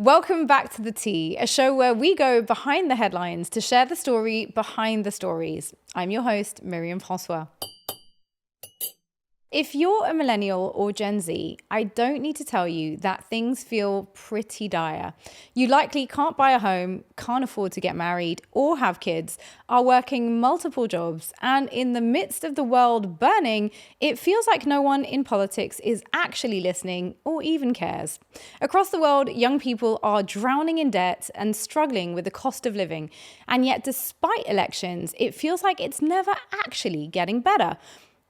Welcome back to The Tea, a show where we go behind the headlines to share the story behind the stories. I'm your host, Myriam Francois. If you're a millennial or Gen Z, I don't need to tell you that things feel pretty dire. You likely can't buy a home, can't afford to get married or have kids, are working multiple jobs, and in the midst of the world burning, it feels like no one in politics is actually listening or even cares. Across the world, young people are drowning in debt and struggling with the cost of living. And yet, despite elections, it feels like it's never actually getting better.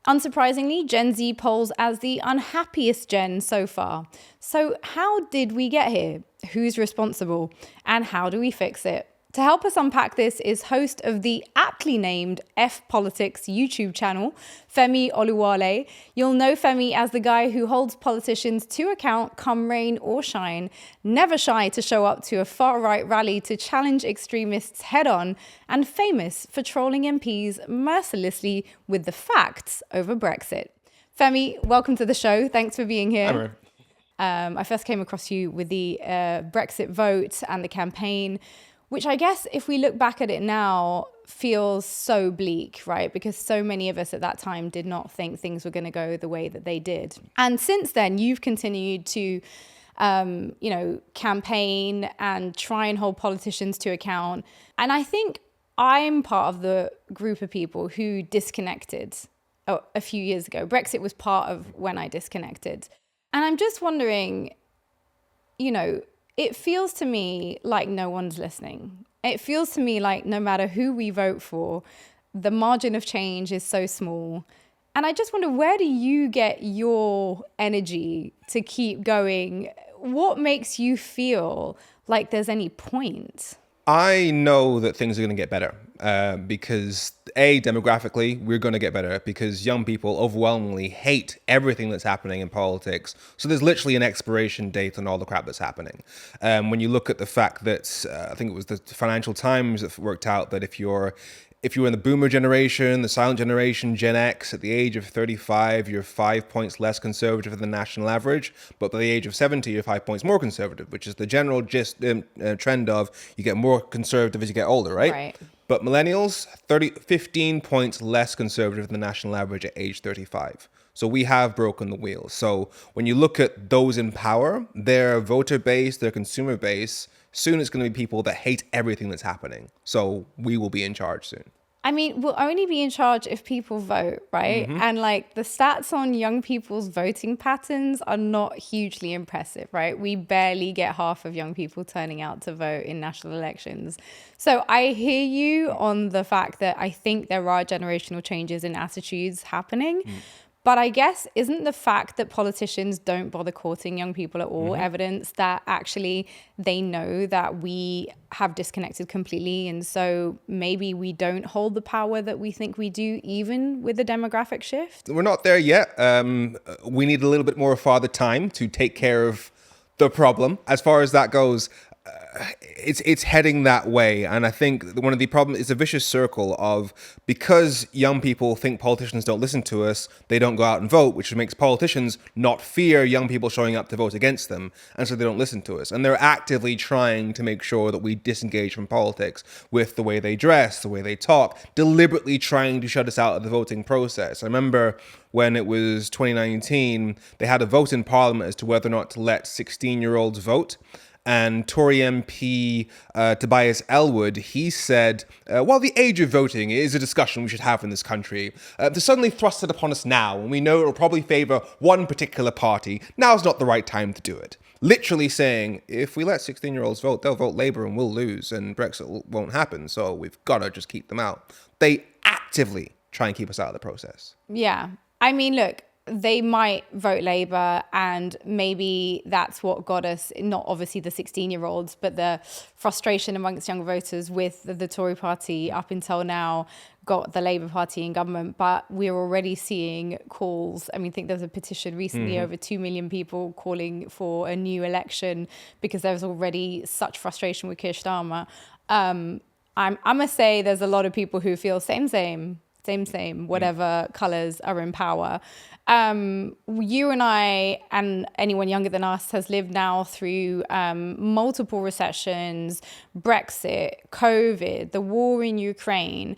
Unsurprisingly, Gen Z polls as the unhappiest gen so far. So how did we get here? Who's responsible? And how do we fix it? To help us unpack this is host of the aptly named F Politics YouTube channel, Femi Oluwole. You'll know Femi as the guy who holds politicians to account come rain or shine, never shy to show up to a far-right rally to challenge extremists head-on, and famous for trolling MPs mercilessly with the facts over Brexit. Femi, welcome to the show. Thanks for being here. I first came across you with the Brexit vote and the campaign, which I guess if we look back at it now feels so bleak, right? Because so many of us at that time did not think things were going to go the way that they did. And since then, you've continued to, campaign and try and hold politicians to account. And I think I'm part of the group of people who disconnected a few years ago. Brexit was part of when I disconnected. And I'm just wondering, it feels to me like no one's listening. It feels to me like no matter who we vote for, the margin of change is so small. And I just wonder, where do you get your energy to keep going? What makes you feel like there's any point? I know that things are going to get better because demographically, we're going to get better because young people overwhelmingly hate everything that's happening in politics. So there's literally an expiration date on all the crap that's happening. When you look at the fact that I think it was the Financial Times that worked out that if you're in the boomer generation, the silent generation, Gen X, at the age of 35, you're 5 points less conservative than the national average. But by the age of 70, you're 5 points more conservative, which is the general trend of you get more conservative as you get older, right? Right. But millennials, 15 points less conservative than the national average at age 35. So we have broken the wheel. So when you look at those in power, their voter base, their consumer base, soon it's going to be people that hate everything that's happening. So we will be in charge soon. I mean, we'll only be in charge if people vote, right? Mm-hmm. And the stats on young people's voting patterns are not hugely impressive, right? We barely get half of young people turning out to vote in national elections. So I hear you on the fact that I think there are generational changes in attitudes happening. But I guess, isn't the fact that politicians don't bother courting young people at all evidence that actually they know that we have disconnected completely, and so maybe we don't hold the power that we think we do, even with the demographic shift? We're not there yet. We need a little bit more father time to take care of the problem. As far as that goes, it's heading that way. And I think one of the problems is a vicious circle of, because young people think politicians don't listen to us, they don't go out and vote, which makes politicians not fear young people showing up to vote against them. And so they don't listen to us. And they're actively trying to make sure that we disengage from politics with the way they dress, the way they talk, deliberately trying to shut us out of the voting process. I remember when it was 2019, they had a vote in Parliament as to whether or not to let 16-year-olds vote. And Tory MP Tobias Ellwood, he said, while the age of voting is a discussion we should have in this country, to suddenly thrust it upon us now, when we know it will probably favour one particular party, now's not the right time to do it. Literally saying, if we let 16-year-olds vote, they'll vote Labour and we'll lose and Brexit won't happen, so we've got to just keep them out. They actively try and keep us out of the process. Yeah. I mean, look, they might vote Labour, and maybe that's what got us, not obviously the 16-year-olds, but the frustration amongst young voters with the Tory party up until now got the Labour Party in government. But we're already seeing calls. I mean, I think there was a petition recently, over 2 million people calling for a new election because there was already such frustration with Keir Starmer. I must say there's a lot of people who feel same. same, whatever colors are in power. You and I and anyone younger than us has lived now through multiple recessions, Brexit, COVID, the war in Ukraine.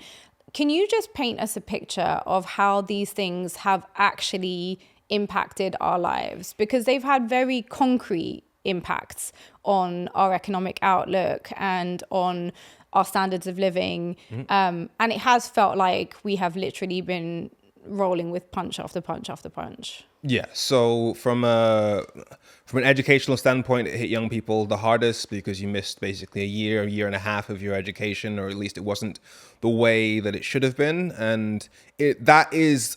Can you just paint us a picture of how these things have actually impacted our lives? Because they've had very concrete impacts on our economic outlook and on our standards of living. And it has felt like we have literally been rolling with punch after punch after punch. Yeah. So from an educational standpoint, it hit young people the hardest because you missed basically a year and a half of your education, or at least it wasn't the way that it should have been. And that is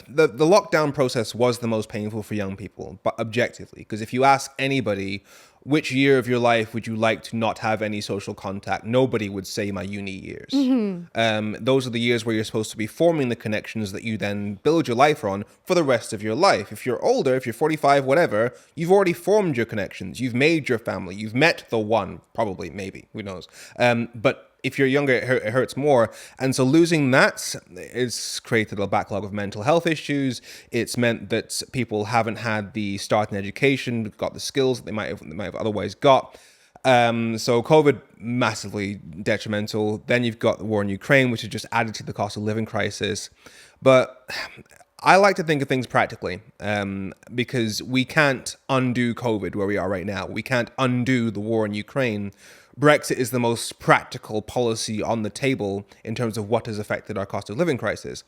the lockdown process was the most painful for young people, but objectively, because if you ask anybody, which year of your life would you like to not have any social contact? Nobody would say my uni years. Those are the years where you're supposed to be forming the connections that you then build your life on for the rest of your life. If you're older, if you're 45, whatever, you've already formed your connections. You've made your family. You've met the one, probably, maybe, who knows. But if you're younger, it hurts more. And so losing that has created a backlog of mental health issues. It's meant that people haven't had the start in education, got the skills that they might have otherwise got. So COVID, massively detrimental. Then you've got the war in Ukraine, which has just added to the cost of living crisis. But I like to think of things practically, because we can't undo COVID where we are right now. We can't undo the war in Ukraine. Brexit is the most practical policy on the table in terms of what has affected our cost of living crisis.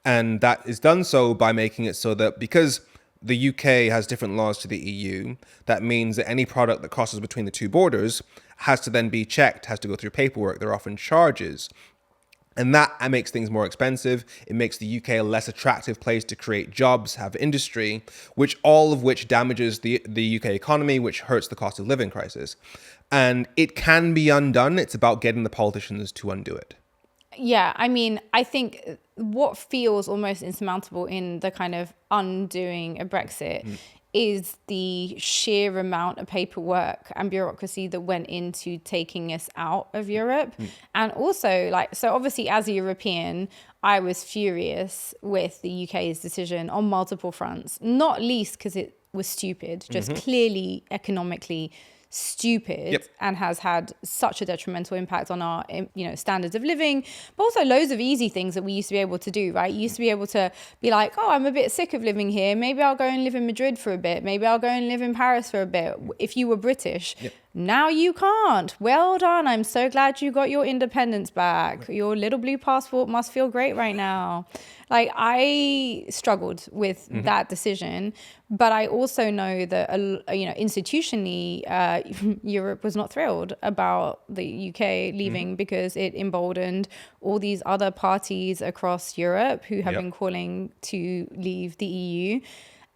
And that is done so by making it so that because the UK has different laws to the EU, that means that any product that crosses between the two borders has to then be checked, has to go through paperwork. There are often charges. And that makes things more expensive. It makes the UK a less attractive place to create jobs, have industry, all of which damages the UK economy, which hurts the cost of living crisis. And it can be undone. It's about getting the politicians to undo it. Yeah, I mean, I think what feels almost insurmountable in the kind of undoing a Brexit is the sheer amount of paperwork and bureaucracy that went into taking us out of Europe. And also, so obviously as a European, I was furious with the UK's decision on multiple fronts, not least because it was stupid, just clearly economically stupid, and has had such a detrimental impact on our standards of living, but also loads of easy things that we used to be able to do, right? You used to be able to be like, oh, I'm a bit sick of living here, maybe I'll go and live in Madrid for a bit, maybe I'll go and live in Paris for a bit, if you were British. Now you can't. Well done. I'm so glad you got your independence back. Your little blue passport must feel great right now. I struggled with that decision, but I also know that, institutionally, Europe was not thrilled about the UK leaving because it emboldened all these other parties across Europe who have been calling to leave the EU.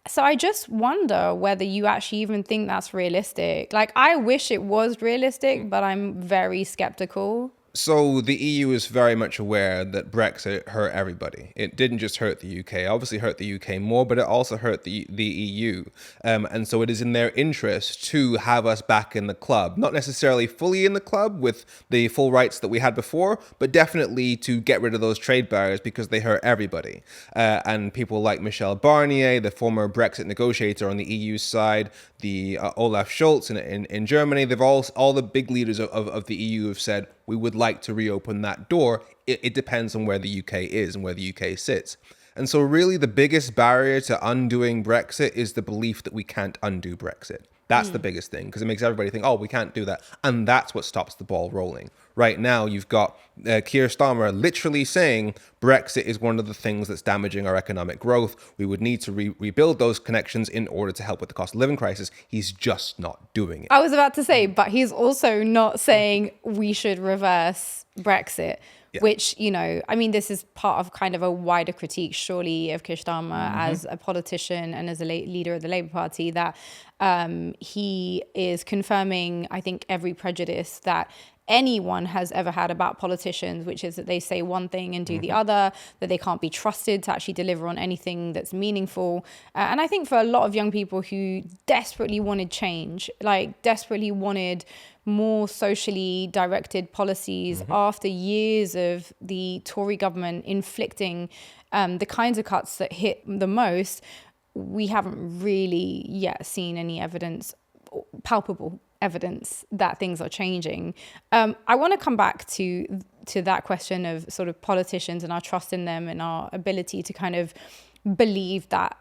So I just wonder whether you actually even think that's realistic. I wish it was realistic, but I'm very skeptical. So the EU is very much aware that Brexit hurt everybody. It didn't just hurt the UK, obviously hurt the UK more, but it also hurt the EU. And so it is in their interest to have us back in the club. Not necessarily fully in the club with the full rights that we had before, but definitely to get rid of those trade barriers because they hurt everybody. And people like Michel Barnier, the former Brexit negotiator on the EU side, the Olaf Scholz in Germany, they've all the big leaders of the EU have said, we would like to reopen that door. It depends on where the UK is and where the UK sits. And so really the biggest barrier to undoing Brexit is the belief that we can't undo Brexit. That's the biggest thing, because it makes everybody think, oh, we can't do that. And that's what stops the ball rolling. Right now, you've got Keir Starmer literally saying Brexit is one of the things that's damaging our economic growth. We would need to rebuild those connections in order to help with the cost of living crisis. He's just not doing it. I was about to say, but he's also not saying we should reverse Brexit. Yeah. Which, this is part of kind of a wider critique, surely, of Keir Starmer as a politician and as a leader of the Labour Party, that he is confirming, I think, every prejudice that anyone has ever had about politicians, which is that they say one thing and do the other, that they can't be trusted to actually deliver on anything that's meaningful. And I think for a lot of young people who desperately wanted change, desperately wanted more socially directed policies after years of the Tory government inflicting the kinds of cuts that hit the most, we haven't really yet seen any evidence, palpable evidence, that things are changing. I want to come back to that question of sort of politicians and our trust in them and our ability to kind of believe that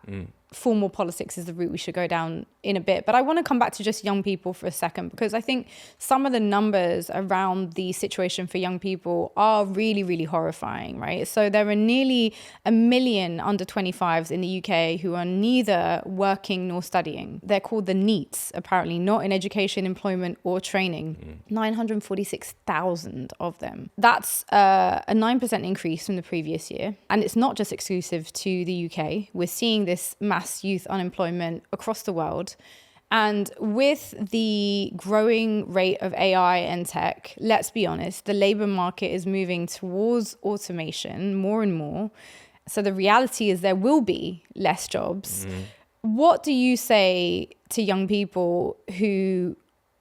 formal politics is the route we should go down in a bit. But I want to come back to just young people for a second, because I think some of the numbers around the situation for young people are really, really horrifying, right? So there are nearly 1 million under 25s in the UK who are neither working nor studying. They're called the NEETs, apparently, not in education, employment or training. 946,000 of them. That's a 9% increase from the previous year. And it's not just exclusive to the UK. We're seeing this mass youth unemployment across the world. And with the growing rate of AI and tech, let's be honest, the labor market is moving towards automation more and more. So the reality is there will be less jobs. What do you say to young people who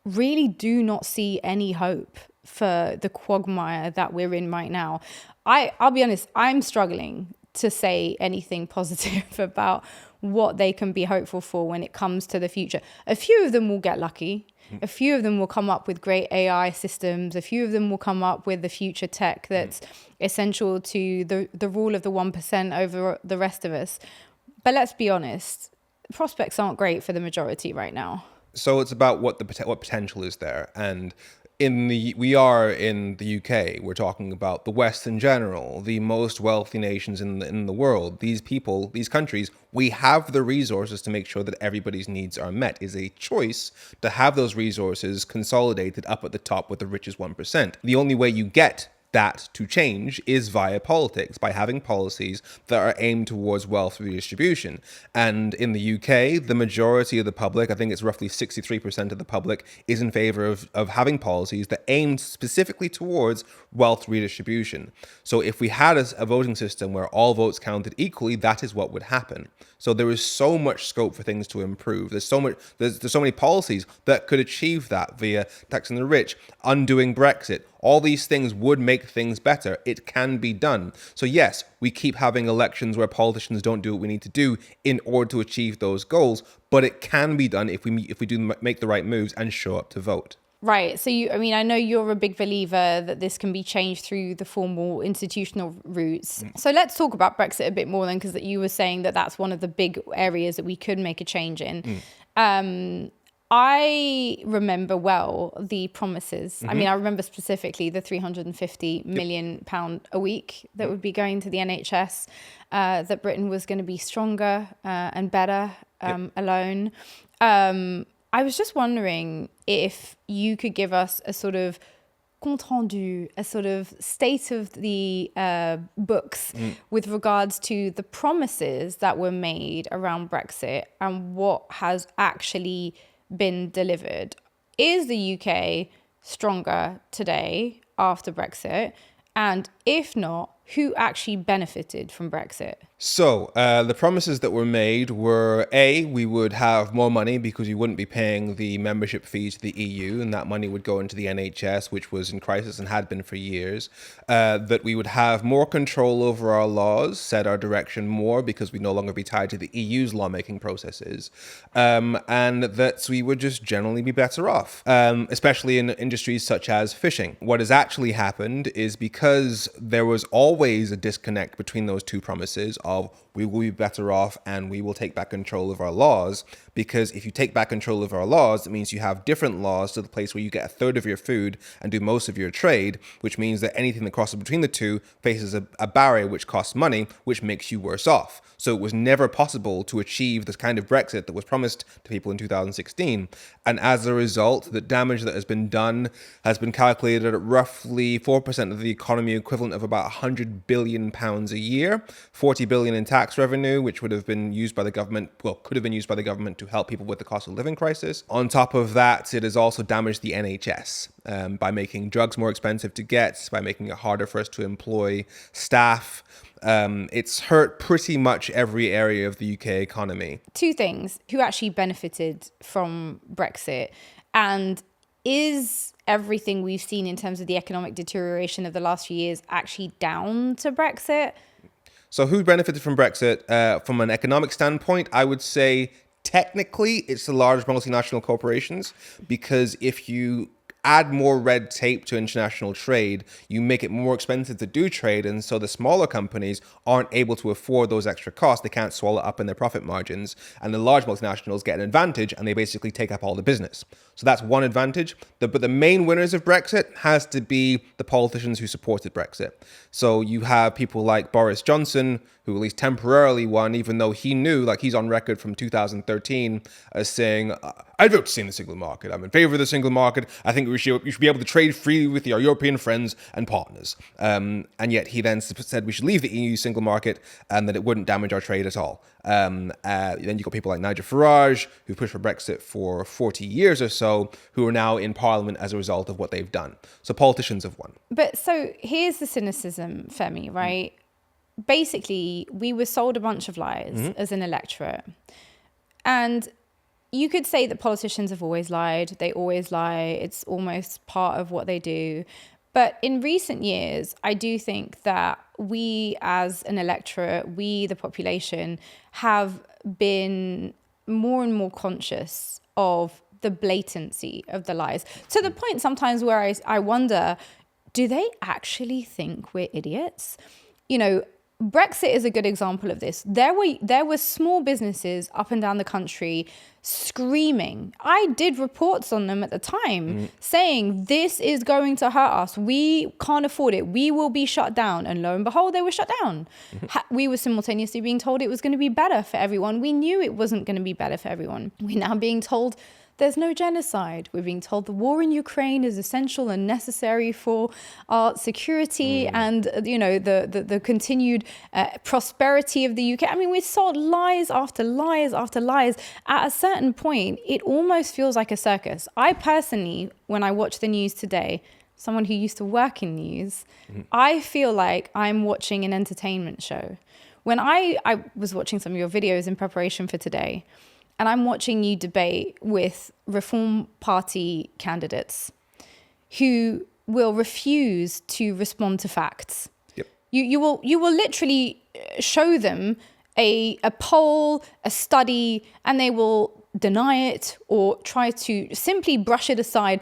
really do not see any hope for the quagmire that we're in right now? I'll be honest, I'm struggling to say anything positive about what they can be hopeful for when it comes to the future. A few of them will get lucky. A few of them will come up with great AI systems. A few of them will come up with the future tech that's essential to the rule of the 1% over the rest of us. But let's be honest, prospects aren't great for the majority right now. So it's about what potential is there. And we are in the UK. We're talking about the West in general, the most wealthy nations in the world. These people, these countries, we have the resources to make sure that everybody's needs are met. It's a choice to have those resources consolidated up at the top with the richest 1%. The only way you get that to change is via politics, by having policies that are aimed towards wealth redistribution. And in the UK, the majority of the public, I think it's roughly 63% of the public, is in favor of having policies that aim specifically towards wealth redistribution. So if we had a voting system where all votes counted equally, that is what would happen. So there is so much scope for things to improve. There's so many policies that could achieve that via taxing the rich, undoing Brexit. All these things would make things better. It can be done. So yes, we keep having elections where politicians don't do what we need to do in order to achieve those goals, but it can be done if we do make the right moves and show up to vote. Right. So I know you're a big believer that this can be changed through the formal institutional routes. So let's talk about Brexit a bit more then, because you were saying that that's one of the big areas that we could make a change in. I remember well the promises. I mean, I remember specifically the £350 million a week that would be going to the NHS, that Britain was going to be stronger and better alone. I was just wondering if you could give us a sort of compte rendu, a sort of state of the books with regards to the promises that were made around Brexit and what has actually been delivered. Is the UK stronger today after Brexit? And if not, who actually benefited from Brexit? So the promises that were made were, A, we would have more money because we wouldn't be paying the membership fees to the EU, and that money would go into the NHS, which was in crisis and had been for years. That we would have more control over our laws, set our direction more because we'd no longer be tied to the EU's lawmaking processes. And that we would just generally be better off, especially in industries such as fishing. What has actually happened is because there was always a disconnect between those two promises of we will be better off and we will take back control of our laws, because if you take back control of our laws, it means you have different laws to the place where you get a third of your food and do most of your trade, which means that anything that crosses between the two faces a barrier which costs money, which makes you worse off. So it was never possible to achieve this kind of Brexit that was promised to people in 2016. And as a result, the damage that has been done has been calculated at roughly 4% of the economy, equivalent of about £100 billion a year, 40 billion in tax revenue, which would have been used by the government, could have been used by the government to help people with the cost of living crisis. On top of that, it has also damaged the NHS by making drugs more expensive to get, by making it harder for us to employ staff. It's hurt pretty much every area of the UK economy. Two things: who actually benefited from Brexit, and is everything we've seen in terms of the economic deterioration of the last few years actually down to Brexit? So who benefited from Brexit? From an economic standpoint, I would say technically it's the large multinational corporations, because if you add more red tape to international trade, you make it more expensive to do trade. And so the smaller companies aren't able to afford those extra costs. They can't swallow it up in their profit margins. And the large multinationals get an advantage and they basically take up all the business. So that's one advantage. But the main winners of Brexit has to be the politicians who supported Brexit. So you have people like Boris Johnson, who at least temporarily won, even though he knew, like he's on record from 2013 as saying, I'd vote to stay in the single market. I'm in favor of the single market. I think you should be able to trade freely with your European friends and partners. And yet he then said we should leave the EU single market and that it wouldn't damage our trade at all. Then you've got people like Nigel Farage, who pushed for Brexit for 40 years or so, who are now in Parliament as a result of what they've done. So politicians have won. But so here's the cynicism, Femi, right? Basically, we were sold a bunch of lies as an electorate. And you could say that politicians have always lied. They always lie. It's almost part of what they do. But in recent years, I do think that we as an electorate, we, the population, have been more and more conscious of the blatancy of the lies, to the point sometimes where I wonder, do they actually think we're idiots? You know, Brexit is a good example of this. There were small businesses up and down the country screaming. I did reports on them at the time saying this is going to hurt us. We can't afford it. We will be shut down. And lo and behold, they were shut down. We were simultaneously being told it was going to be better for everyone. We knew it wasn't going to be better for everyone. We're now being told there's no genocide. We're being told the war in Ukraine is essential and necessary for our security and, you know, the continued prosperity of the UK. I mean, we're sold lies after lies after lies. At a certain point, it almost feels like a circus. I personally, when I watch the news today, someone who used to work in news, I feel like I'm watching an entertainment show. When I was watching some of your videos in preparation for today, and I'm watching you debate with Reform Party candidates who will refuse to respond to facts. Yep. You will literally show them a poll, a study, and they will deny it or try to simply brush it aside.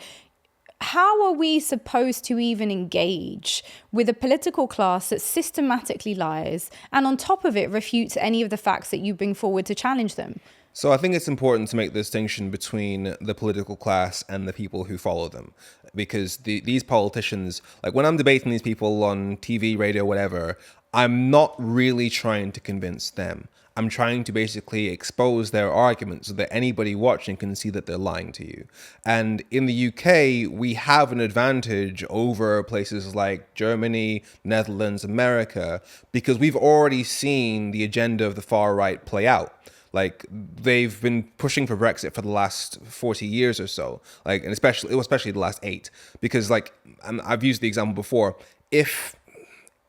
How are we supposed to even engage with a political class that systematically lies and on top of it refutes any of the facts that you bring forward to challenge them? So I think it's important to make the distinction between the political class and the people who follow them, because these politicians, like when I'm debating these people on TV, radio, whatever, I'm not really trying to convince them. I'm trying to basically expose their arguments so that anybody watching can see that they're lying to you. And in the UK, we have an advantage over places like Germany, Netherlands, America, because we've already seen the agenda of the far right play out. Like they've been pushing for Brexit for the last 40 years or so, like, and especially the last 8, because like, and I've used the example before, if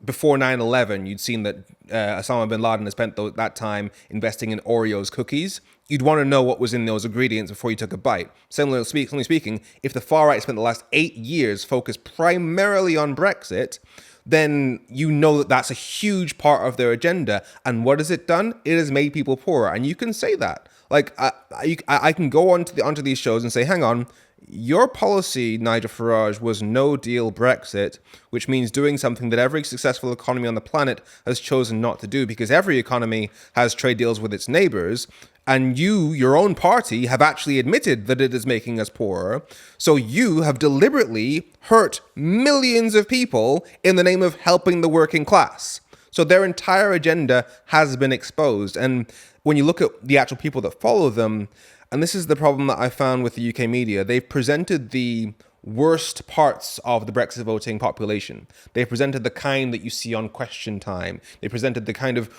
before 9/11, you'd seen that Osama bin Laden had spent that time investing in Oreos cookies, you'd want to know what was in those ingredients before you took a bite. Similarly speaking, if the far right spent the last 8 years focused primarily on Brexit, then you know that that's a huge part of their agenda. And what has it done? It has made people poorer. And you can say that. Like, I can go onto these shows and say, hang on, your policy, Nigel Farage, was no deal Brexit, which means doing something that every successful economy on the planet has chosen not to do, because every economy has trade deals with its neighbors. And you, your own party, have actually admitted that it is making us poorer. So you have deliberately hurt millions of people in the name of helping the working class. So their entire agenda has been exposed. And when you look at the actual people that follow them, and this is the problem that I found with the UK media, they've presented the worst parts of the Brexit voting population. They presented the kind that you see on Question Time. They presented the kind of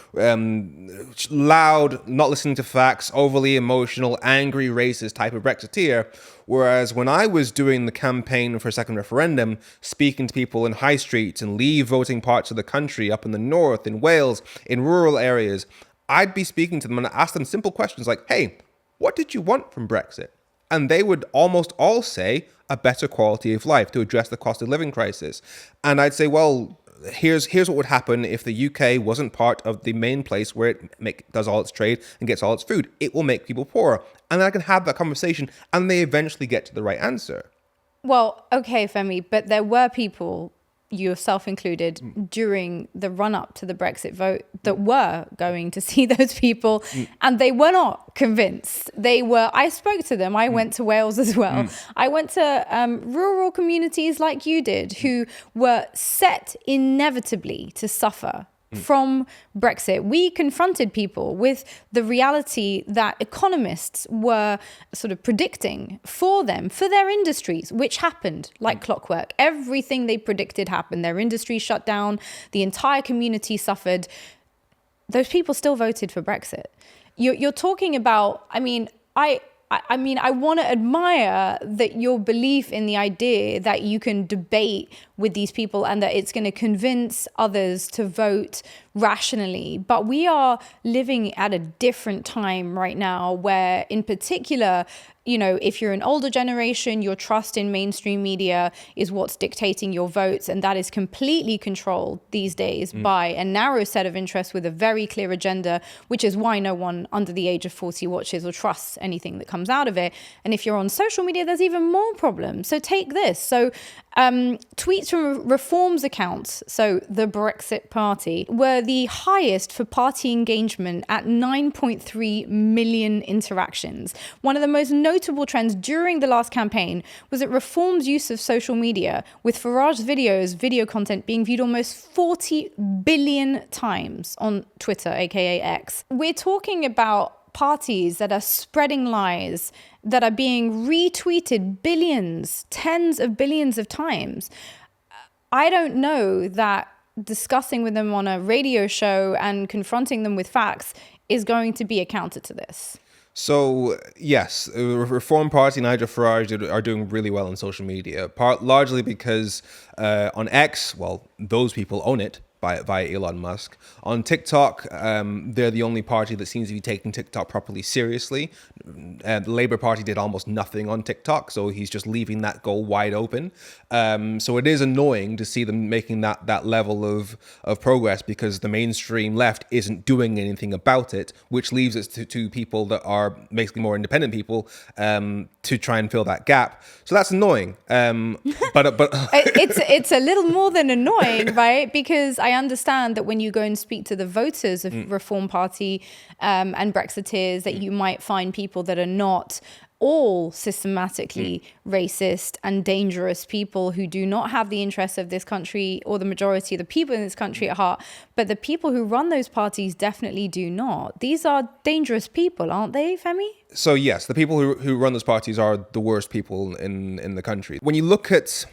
loud, not listening to facts, overly emotional, angry, racist type of Brexiteer. Whereas when I was doing the campaign for a second referendum, speaking to people in high streets and leave voting parts of the country, up in the north, in Wales, in rural areas, I'd be speaking to them and ask them simple questions like, hey, what did you want from Brexit? And they would almost all say a better quality of life to address the cost of living crisis. And I'd say, well, here's what would happen if the UK wasn't part of the main place where it does all its trade and gets all its food. It will make people poorer. And I can have that conversation and they eventually get to the right answer. Well, okay, Femi, but there were people, yourself included, during the run-up to the Brexit vote that were going to see those people, and they were not convinced. I spoke to them. I went to Wales as well. I went to rural communities like you did, who were set inevitably to suffer from Brexit. We confronted people with the reality that economists were sort of predicting for them, for their industries, which happened like clockwork. Everything they predicted happened. Their industry shut down. The entire community suffered. Those people still voted for Brexit. You're talking about, I want to admire that your belief in the idea that you can debate with these people and that it's going to convince others to vote rationally. But we are living at a different time right now where, in particular, if you're an older generation, your trust in mainstream media is what's dictating your votes. And that is completely controlled these days by a narrow set of interests with a very clear agenda, which is why no one under the age of 40 watches or trusts anything that comes out of it. And if you're on social media, there's even more problems. So take this. So tweets from Reform's accounts, so the Brexit Party, were the highest for party engagement at 9.3 million interactions. One of the most notable trends during the last campaign was that Reform's use of social media, with Farage's video content being viewed almost 40 billion times on Twitter, aka X. We're talking about parties that are spreading lies, that are being retweeted billions, tens of billions of times. I don't know that discussing with them on a radio show and confronting them with facts is going to be a counter to this. So, yes, the Reform Party, Nigel Farage, are doing really well on social media, largely because on X, well, those people own it via Elon Musk. On TikTok, they're the only party that seems to be taking TikTok properly seriously. The Labour Party did almost nothing on TikTok, so he's just leaving that goal wide open. So it is annoying to see them making that level of progress, because the mainstream left isn't doing anything about it, which leaves it to people that are basically more independent people to try and fill that gap. So that's annoying. But it's a little more than annoying, right? Because I understand that when you go and speak to the voters of Reform Party and Brexiteers, that you might find people that are not all systematically racist and dangerous people who do not have the interests of this country or the majority of the people in this country at heart. But the people who run those parties definitely do not. These are dangerous people, aren't they, Femi? So yes, the people who run those parties are the worst people in the country. When you look at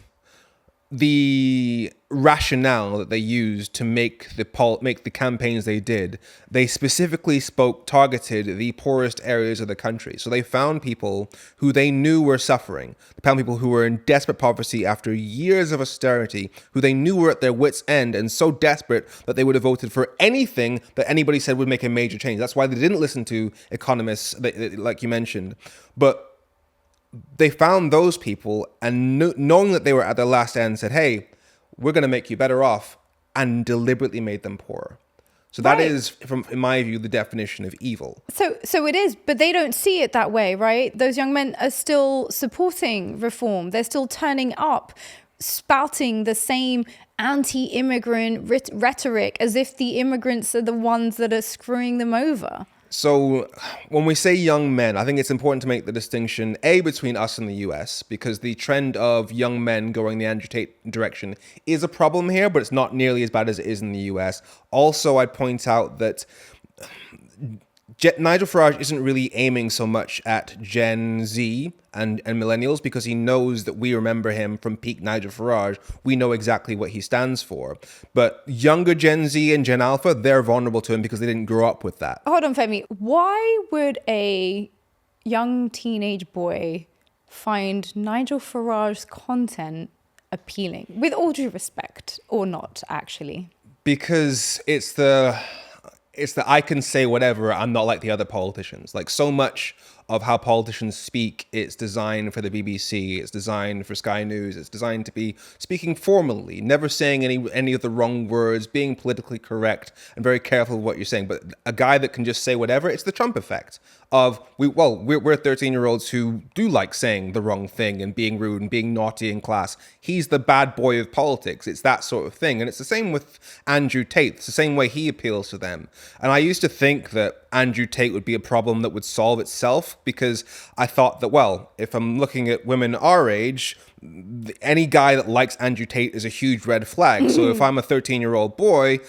the rationale that they used to make the campaigns they did, they specifically targeted the poorest areas of the country. So they found people who they knew were suffering. They found people who were in desperate poverty after years of austerity, who they knew were at their wits' end and so desperate that they would have voted for anything that anybody said would make a major change. That's why they didn't listen to economists, like you mentioned. But they found those people, and knowing that they were at their last end, said, hey, we're going to make you better off, and deliberately made them poorer. So that is, in my view, the definition of evil. So it is, but they don't see it that way, right? Those young men are still supporting reform. They're still turning up, spouting the same anti-immigrant rhetoric as if the immigrants are the ones that are screwing them over. So when we say young men, I think it's important to make the distinction, between us and the US, because the trend of young men going the Andrew Tate direction is a problem here, but it's not nearly as bad as it is in the US. Also, I'd point out that Nigel Farage isn't really aiming so much at Gen Z and millennials, because he knows that we remember him from peak Nigel Farage. We know exactly what he stands for. But younger Gen Z and Gen Alpha, they're vulnerable to him because they didn't grow up with that. Hold on, Femi. Why would a young teenage boy find Nigel Farage's content appealing? With all due respect, or not, actually? Because it's the I can say whatever, I'm not like the other politicians. Like, so much of how politicians speak. It's designed for the BBC. It's designed for Sky News. It's designed to be speaking formally, never saying any of the wrong words, being politically correct and very careful of what you're saying. But a guy that can just say whatever, it's the Trump effect of we're 13-year-olds who do like saying the wrong thing and being rude and being naughty in class. He's the bad boy of politics. It's that sort of thing. And it's the same with Andrew Tate. It's the same way he appeals to them. And I used to think that Andrew Tate would be a problem that would solve itself, because I thought that, well, if I'm looking at women our age, any guy that likes Andrew Tate is a huge red flag. So if I'm a 13-year-old boy,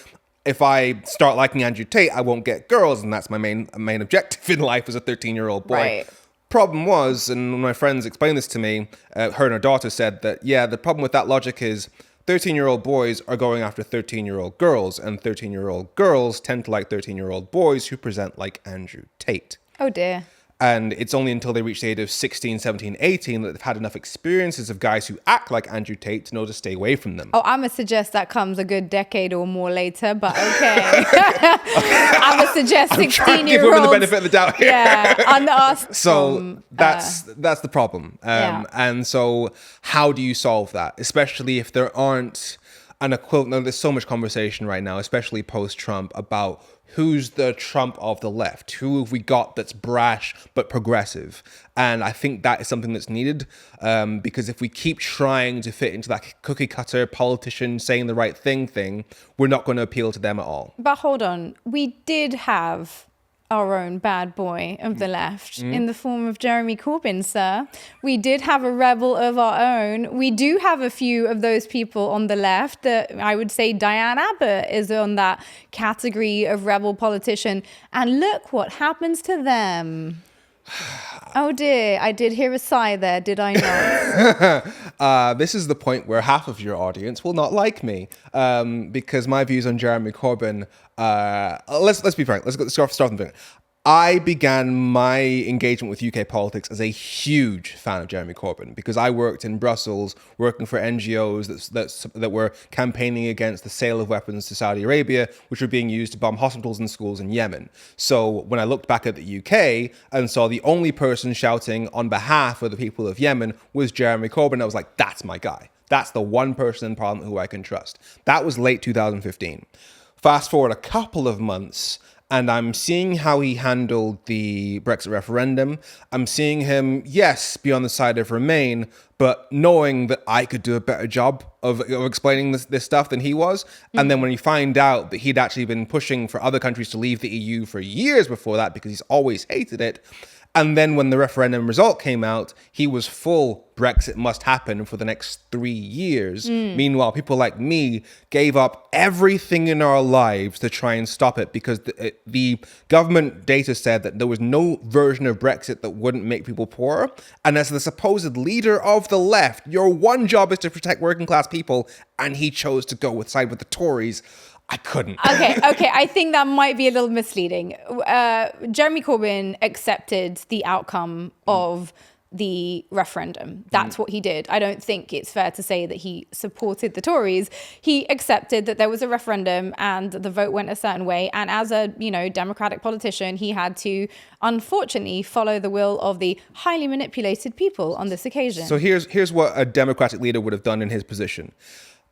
if I start liking Andrew Tate, I won't get girls, and that's my main objective in life as a 13-year-old boy. Right. Problem was, and when my friends explained this to me, her and her daughter said that, yeah, the problem with that logic is 13-year-old boys are going after 13-year-old girls, and 13-year-old girls tend to like 13-year-old boys who present like Andrew Tate. Oh, dear. And it's only until they reach the age of 16, 17, 18 that they've had enough experiences of guys who act like Andrew Tate to know to stay away from them. Oh, I'm going to suggest that comes a good decade or more later, but okay. I'm going to suggest 16-year-olds. Give women the benefit of the doubt here. Yeah, unasked. So that's the problem. Yeah. And so how do you solve that? Especially if there aren't an equivalent. Now, there's so much conversation right now, especially post-Trump, about who's the Trump of the left? Who have we got that's brash but progressive? And I think that is something that's needed, because if we keep trying to fit into that cookie cutter politician saying the right thing, we're not going to appeal to them at all. But hold on, we did have our own bad boy of the left in the form of Jeremy Corbyn, sir. We did have a rebel of our own. We do have a few of those people on the left. I would say Diane Abbott is on that category of rebel politician. And look what happens to them. Oh dear, I did hear a sigh there, did I not? This is the point where half of your audience will not like me, because my views on Jeremy Corbyn, let's be frank, let's start from the beginning. I began my engagement with UK politics as a huge fan of Jeremy Corbyn, because I worked in Brussels working for NGOs that were campaigning against the sale of weapons to Saudi Arabia, which were being used to bomb hospitals and schools in Yemen. So when I looked back at the UK and saw the only person shouting on behalf of the people of Yemen was Jeremy Corbyn, I was like, that's my guy. That's the one person in Parliament who I can trust. That was late 2015. Fast forward a couple of months, and I'm seeing how he handled the Brexit referendum. I'm seeing him, yes, be on the side of Remain, but knowing that I could do a better job of explaining this stuff than he was. And then when you find out that he'd actually been pushing for other countries to leave the EU for years before that, because he's always hated it. And then when the referendum result came out, he was full Brexit must happen for the next 3 years. Meanwhile, people like me gave up everything in our lives to try and stop it, because the government data said that there was no version of Brexit that wouldn't make people poorer. And as the supposed leader of the left, your one job is to protect working class people, and he chose to go side with the Tories. I couldn't. Okay. I think that might be a little misleading. Jeremy Corbyn accepted the outcome of the referendum. That's what he did. I don't think it's fair to say that he supported the Tories. He accepted that there was a referendum and the vote went a certain way. And as a, democratic politician, he had to, unfortunately, follow the will of the highly manipulated people on this occasion. So here's what a democratic leader would have done in his position.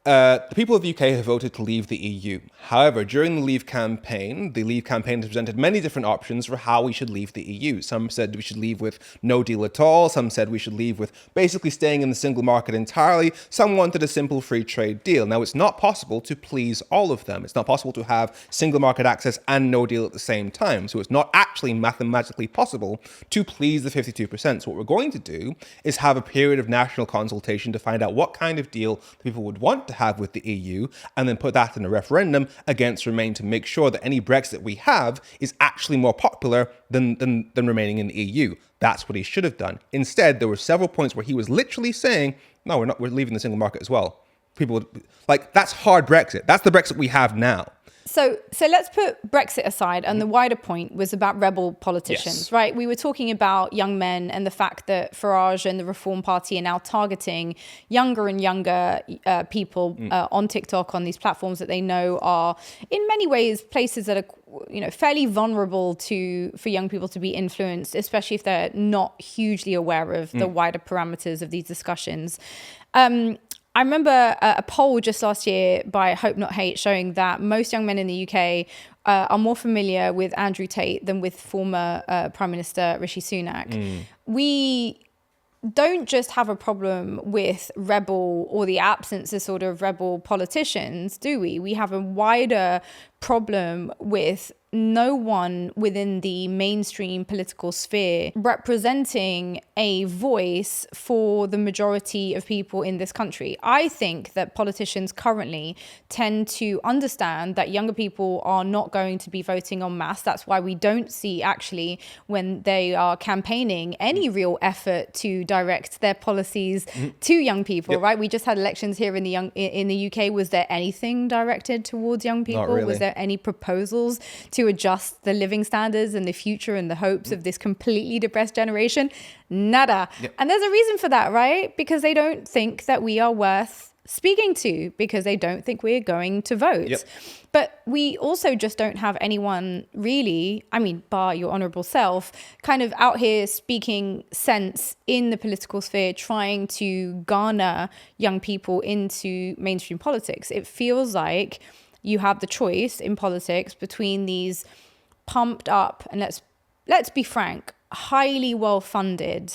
The people of the UK have voted to leave the EU. However, during the Leave campaign has presented many different options for how we should leave the EU. Some said we should leave with no deal at all. Some said we should leave with basically staying in the single market entirely. Some wanted a simple free trade deal. Now, it's not possible to please all of them. It's not possible to have single market access and no deal at the same time. So it's not actually mathematically possible to please the 52%. So what we're going to do is have a period of national consultation to find out what kind of deal people would want to have with the EU, and then put that in a referendum against Remain to make sure that any Brexit we have is actually more popular than remaining in the EU. That's what he should have done. Instead, there were several points where he was literally saying, no, we're leaving the single market as well. people like that's hard Brexit. That's the Brexit we have now. So let's put Brexit aside, and the wider point was about rebel politicians, Yes. right? We were talking about young men and the fact that Farage and the Reform Party are now targeting younger and younger people on TikTok, on these platforms that they know are in many ways places that are fairly vulnerable for young people to be influenced, especially if they're not hugely aware of the wider parameters of these discussions. I remember a poll just last year by Hope Not Hate showing that most young men in the UK are more familiar with Andrew Tate than with former Prime Minister Rishi Sunak. We don't just have a problem with rebel or the absence of sort of rebel politicians, do we? We have a wider problem with no one within the mainstream political sphere representing a voice for the majority of people in this country. I think that politicians currently tend to understand that younger people are not going to be voting en masse. That's why we don't see actually when they are campaigning any real effort to direct their policies to young people, right? We just had elections here in the UK. Was there anything directed towards young people? Not really. Was there any proposals to adjust the living standards and the future and the hopes of this completely depressed generation? Nada. And there's a reason for that, right? Because they don't think that we are worth speaking to, because they don't think we're going to vote. But we also just don't have anyone really, I mean, bar your honourable self, kind of out here speaking sense in the political sphere, trying to garner young people into mainstream politics. It feels like you have the choice in politics between these pumped up, and let's be frank, highly well-funded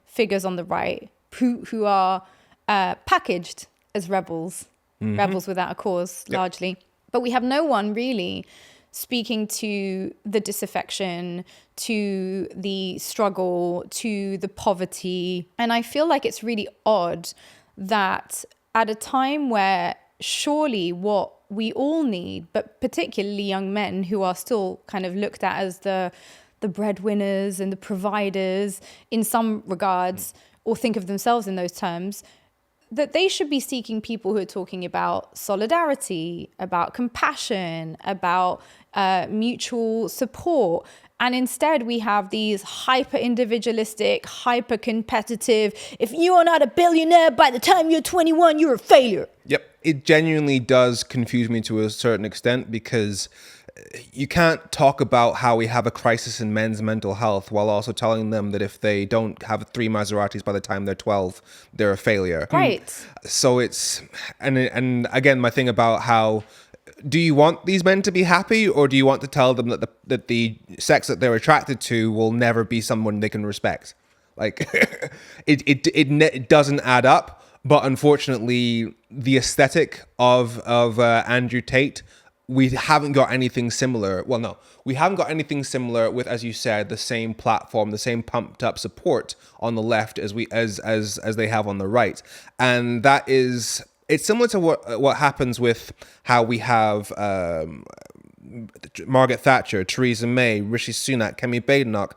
figures on the right who are packaged as rebels without a cause, largely. But we have no one really speaking to the disaffection, to the struggle, to the poverty. And I feel like it's really odd that at a time where surely what we all need, but particularly young men who are still kind of looked at as the breadwinners and the providers in some regards, or think of themselves in those terms, that they should be seeking people who are talking about solidarity, about compassion, about mutual support. And instead we have these hyper individualistic, hyper competitive, if you are not a billionaire by the time you're 21, you're a failure. It genuinely does confuse me to a certain extent, because you can't talk about how we have a crisis in men's mental health while also telling them that if they don't have 3 Maseratis by the time they're 12, they're a failure. Right. So it's, and again, my thing about how, do you want these men to be happy, or do you want to tell them that the sex that they're attracted to will never be someone they can respect? Like, it doesn't add up. But unfortunately, the aesthetic of Andrew Tate, we haven't got anything similar. Well, no, we haven't got anything similar with, as you said, the same platform, the same pumped up support on the left as they have on the right, and that is, it's similar to what happens with how we have Margaret Thatcher, Theresa May, Rishi Sunak, Kemi Badenoch.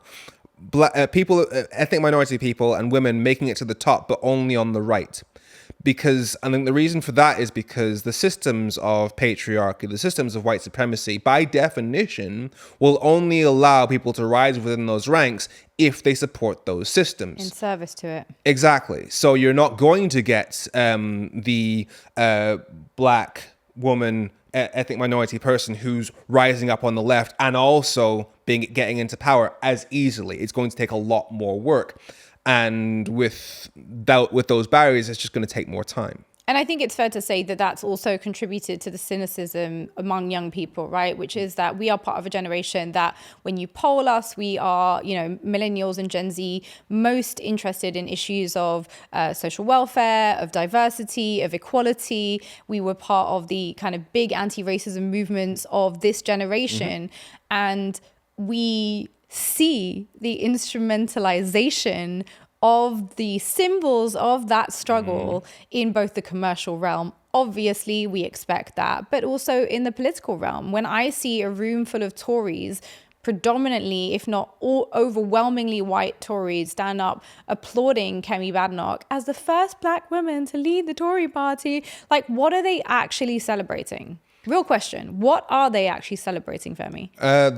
Black people, ethnic minority people and women making it to the top, but only on the right. Because I think the reason for that is because the systems of patriarchy, the systems of white supremacy, by definition, will only allow people to rise within those ranks if they support those systems. In service to it. Exactly. So you're not going to get the black woman, ethnic minority person who's rising up on the left and also getting into power as easily. It's going to take a lot more work. And with those barriers, it's just going to take more time. And I think it's fair to say that that's also contributed to the cynicism among young people, right? Which is that we are part of a generation that when you poll us, we are, Millennials and Gen Z, most interested in issues of social welfare, of diversity, of equality. We were part of the kind of big anti-racism movements of this generation. And we see the instrumentalization of the symbols of that struggle in both the commercial realm. Obviously, we expect that, but also in the political realm. When I see a room full of Tories predominantly, if not all overwhelmingly white Tories stand up applauding Kemi Badenoch as the first black woman to lead the Tory party. Like, what are they actually celebrating? Real question. What are they actually celebrating, Femi?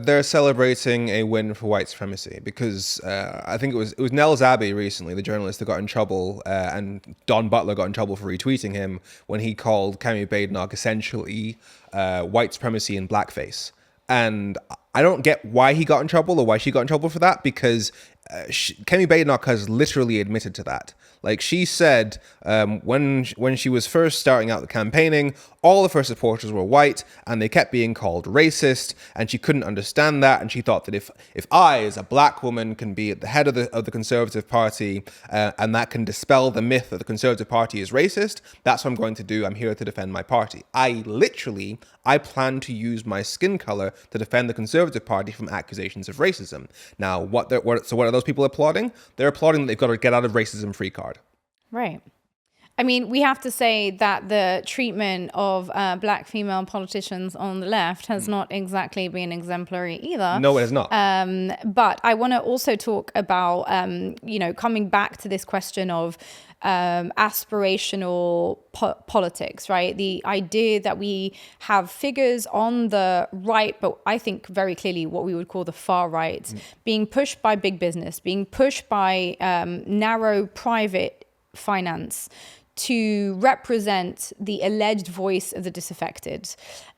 They're celebrating a win for white supremacy because I think it was Nels Abbey recently, the journalist that got in trouble, and Don Butler got in trouble for retweeting him when he called Kemi Badenoch essentially white supremacy in blackface. And I don't get why he got in trouble or why she got in trouble for that, because Kemi Badenoch has literally admitted to that. Like, she said when she was first starting out the campaigning, all of her supporters were white and they kept being called racist, and she couldn't understand that. And she thought that if I, as a black woman, can be at the head of the Conservative Party and that can dispel the myth that the Conservative Party is racist, that's what I'm going to do. I'm here to defend my party. I plan to use my skin color to defend the Conservative Party from accusations of racism. Now, what are those people applauding? They're applauding that they've got to get out of racism-free card. Right. I mean, we have to say that the treatment of black female politicians on the left has not exactly been exemplary either. No, it has not. But I want to also talk about, coming back to this question of aspirational politics, right? The idea that we have figures on the right, but I think very clearly what we would call the far right, being pushed by big business, being pushed by narrow private finance to represent the alleged voice of the disaffected.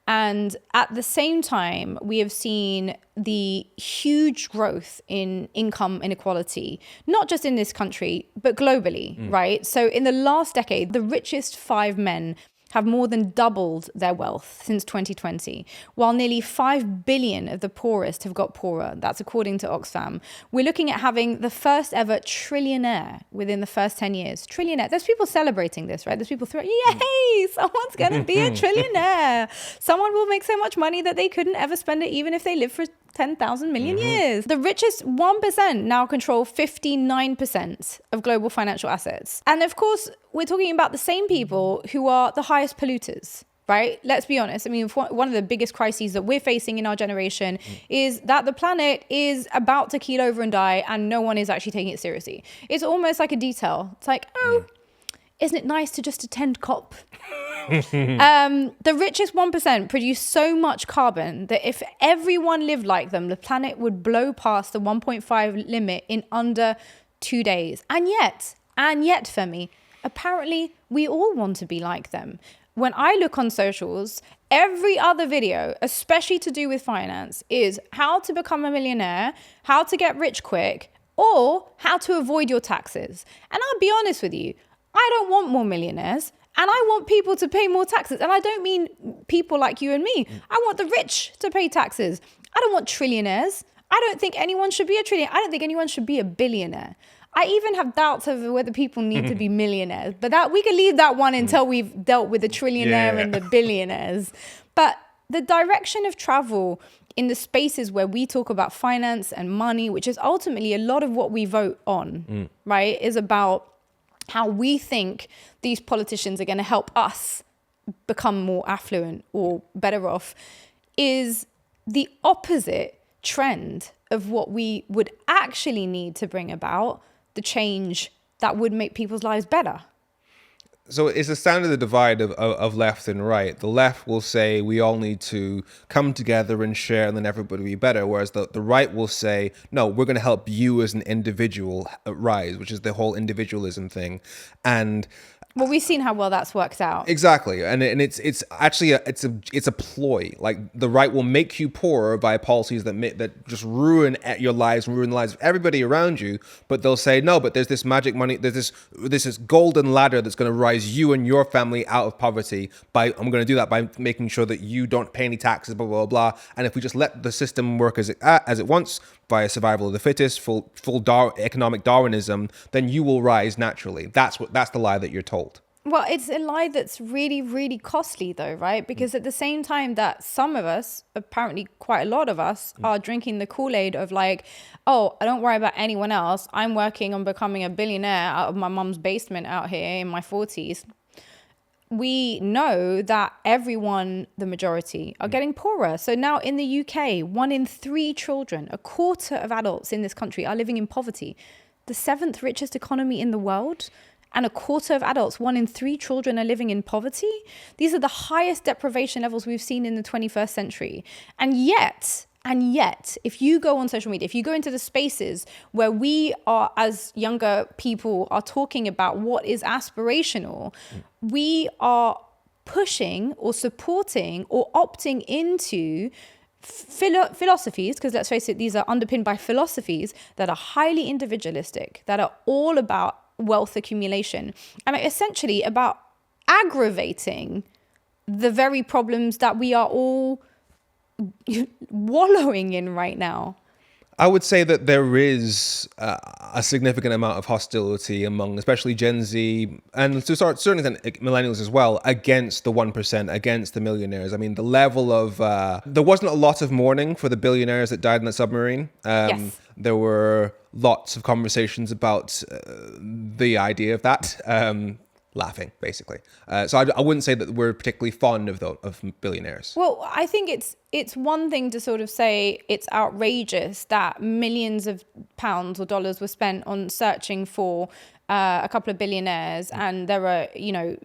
And at the same time, we have seen the huge growth in income inequality, not just in this country, but globally, right? So in the last decade, the richest 5 men have more than doubled their wealth since 2020, while nearly 5 billion of the poorest have got poorer. That's according to Oxfam. We're looking at having the first ever trillionaire within the first 10 years. Trillionaire. There's people celebrating this, right? There's people yay, someone's going to be a trillionaire. Someone will make so much money that they couldn't ever spend it even if they lived for 10,000 million years. The richest 1% now control 59% of global financial assets. And of course, we're talking about the same people who are the highest polluters, right? Let's be honest. I mean, one of the biggest crises that we're facing in our generation is that the planet is about to keel over and die and no one is actually taking it seriously. It's almost like a detail. It's like, isn't it nice to just attend COP? The richest 1% produce so much carbon that if everyone lived like them, the planet would blow past the 1.5 limit in under 2 days. And yet, Femi, apparently we all want to be like them. When I look on socials, every other video, especially to do with finance, is how to become a millionaire, how to get rich quick, or how to avoid your taxes. And I'll be honest with you, I don't want more millionaires. And I want people to pay more taxes. And I don't mean people like you and me. I want the rich to pay taxes. I don't want trillionaires. I don't think anyone should be a trillionaire. I don't think anyone should be a billionaire. I even have doubts over whether people need to be millionaires. But that we can leave that one until we've dealt with the trillionaire and the billionaires. But the direction of travel in the spaces where we talk about finance and money, which is ultimately a lot of what we vote on, right, is about how we think these politicians are going to help us become more affluent or better off, is the opposite trend of what we would actually need to bring about the change that would make people's lives better. So it's a standard divide of left and right. The left will say we all need to come together and share and then everybody will be better. Whereas the right will say, no, we're going to help you as an individual rise, which is the whole individualism thing. And well, we've seen how well that's worked out. Exactly, and it's actually it's a ploy. Like, the right will make you poorer by policies that just ruin your lives and ruin the lives of everybody around you. But they'll say no, but there's this magic money, there's this golden ladder that's going to rise you and your family out of poverty. I'm going to do that by making sure that you don't pay any taxes, blah blah blah. And if we just let the system work as it wants, via survival of the fittest, full economic Darwinism, then you will rise naturally. That's the lie that you're told. Well, it's a lie that's really, really costly though, right? Because at the same time that some of us, apparently quite a lot of us, are drinking the Kool-Aid of like, oh, I don't worry about anyone else. I'm working on becoming a billionaire out of my mum's basement out here in my 40s. we know that everyone, the majority, are getting poorer. So now in the UK, 1 in 3 children, a quarter of adults in this country are living in poverty. The 7th richest economy in the world, and a quarter of adults, 1 in 3 children are living in poverty. These are the highest deprivation levels we've seen in the 21st century. And yet, if you go on social media, if you go into the spaces where we are, as younger people, are talking about what is aspirational, we are pushing or supporting or opting into philosophies, because let's face it, these are underpinned by philosophies that are highly individualistic, that are all about wealth accumulation, and are essentially about aggravating the very problems that we are all wallowing in right now. I would say that there is a significant amount of hostility among, especially Gen Z, and to start certain extent millennials as well, against the 1%, against the millionaires. I mean, the level of there wasn't a lot of mourning for the billionaires that died in that submarine. Yes. There were lots of conversations about the idea of that. Laughing, basically. So I wouldn't say that we're particularly fond of billionaires. Well, I think it's one thing to sort of say it's outrageous that millions of pounds or dollars were spent on searching for a couple of billionaires, and there are,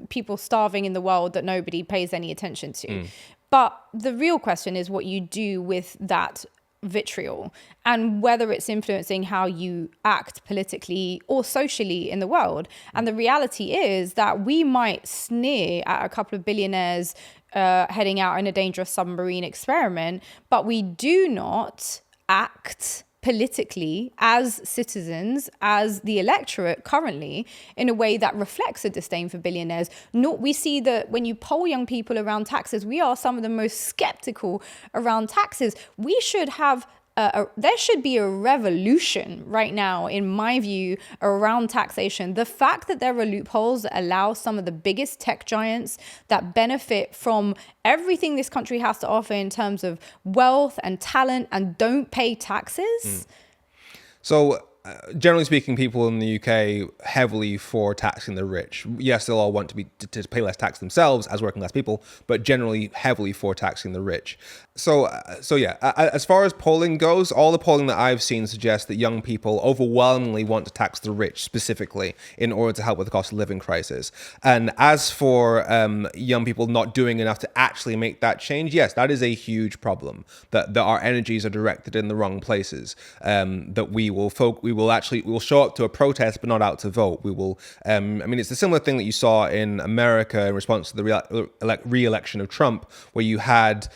people starving in the world that nobody pays any attention to. But the real question is what you do with that vitriol, and whether it's influencing how you act politically or socially in the world. And the reality is that we might sneer at a couple of billionaires heading out in a dangerous submarine experiment, but we do not act politically as citizens, as the electorate currently, in a way that reflects a disdain for billionaires. We see that when you poll young people around taxes, we are some of the most skeptical around taxes. We should have there should be a revolution right now, in my view, around taxation. The fact that there are loopholes that allow some of the biggest tech giants that benefit from everything this country has to offer in terms of wealth and talent and don't pay taxes. So generally speaking, people in the UK heavily for taxing the rich. Yes, they'll all want to pay less tax themselves as working class people, but generally heavily for taxing the rich. So yeah, as far as polling goes, all the polling that I've seen suggests that young people overwhelmingly want to tax the rich specifically in order to help with the cost of living crisis. And as for young people not doing enough to actually make that change, yes, that is a huge problem, that our energies are directed in the wrong places, that we will show up to a protest but not out to vote. We will it's a similar thing that you saw in America in response to the re-election of Trump, where you had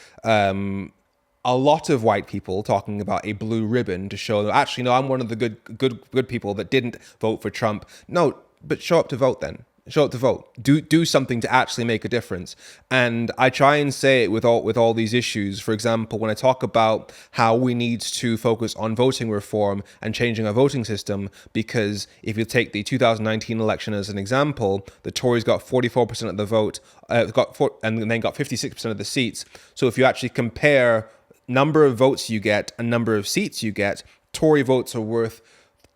a lot of white people talking about a blue ribbon to show that actually, no, I'm one of the good people that didn't vote for Trump. No, but show up to vote then. Show up to vote. Do something to actually make a difference. And I try and say it with all these issues. For example, when I talk about how we need to focus on voting reform and changing our voting system, because if you take the 2019 election as an example, the Tories got 44% of the vote, and then got 56% of the seats. So if you actually compare number of votes you get and number of seats you get, Tory votes are worth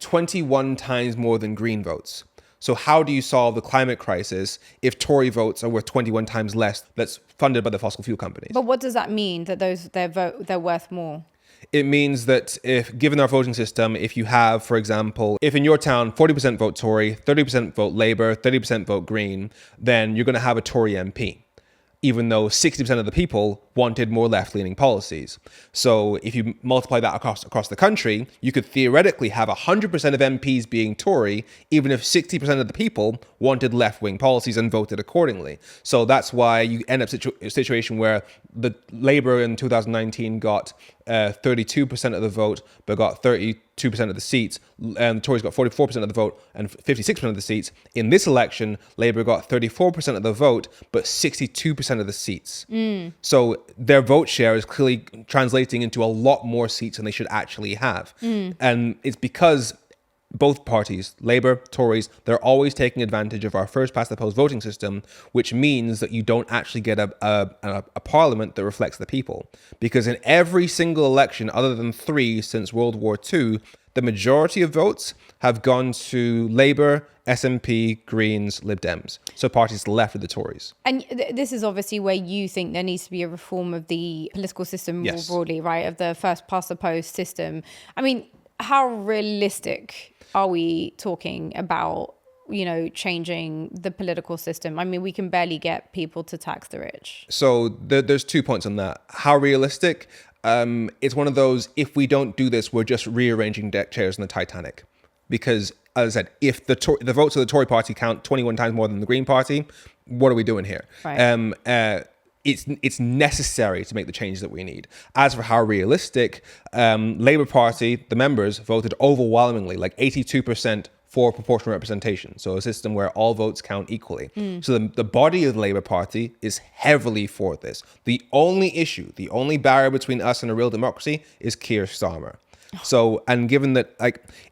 21 times more than Green votes. So how do you solve the climate crisis if Tory votes are worth 21 times less that's funded by the fossil fuel companies? But what does that mean, that they're worth more? It means that if, given our voting system, if you have, for example, if in your town 40% vote Tory, 30% vote Labour, 30% vote Green, then you're going to have a Tory MP, even though 60% of the people wanted more left-leaning policies. So if you multiply that across the country, you could theoretically have 100% of MPs being Tory, even if 60% of the people wanted left-wing policies and voted accordingly. So that's why you end up a situation where the Labour in 2019 got 32% of the vote, but got 32% of the seats, and the Tories got 44% of the vote and 56% of the seats. In this election, Labour got 34% of the vote, but 62% of the seats. So their vote share is clearly translating into a lot more seats than they should actually have. And it's because both parties, Labour, Tories, they're always taking advantage of our first past the post voting system, which means that you don't actually get a parliament that reflects the people. Because in every single election, other than 3 since World War II, the majority of votes have gone to Labour, SNP, Greens, Lib Dems. So parties to the left of the Tories. And this is obviously where you think there needs to be a reform of the political system more broadly, right? Of the first past the post system. I mean, how realistic are we talking about, changing the political system? I mean, we can barely get people to tax the rich. So there's 2 points on that. How realistic? It's one of those, if we don't do this, we're just rearranging deck chairs in the Titanic. Because, as I said, if the votes of the Tory party count 21 times more than the Green Party, what are we doing here? Right. It's necessary to make the change that we need. As for how realistic, Labour Party, the members, voted overwhelmingly, like 82% for proportional representation. So a system where all votes count equally. So the body of the Labour Party is heavily for this. The only issue, the only barrier between us and a real democracy is Keir Starmer. So, and given that,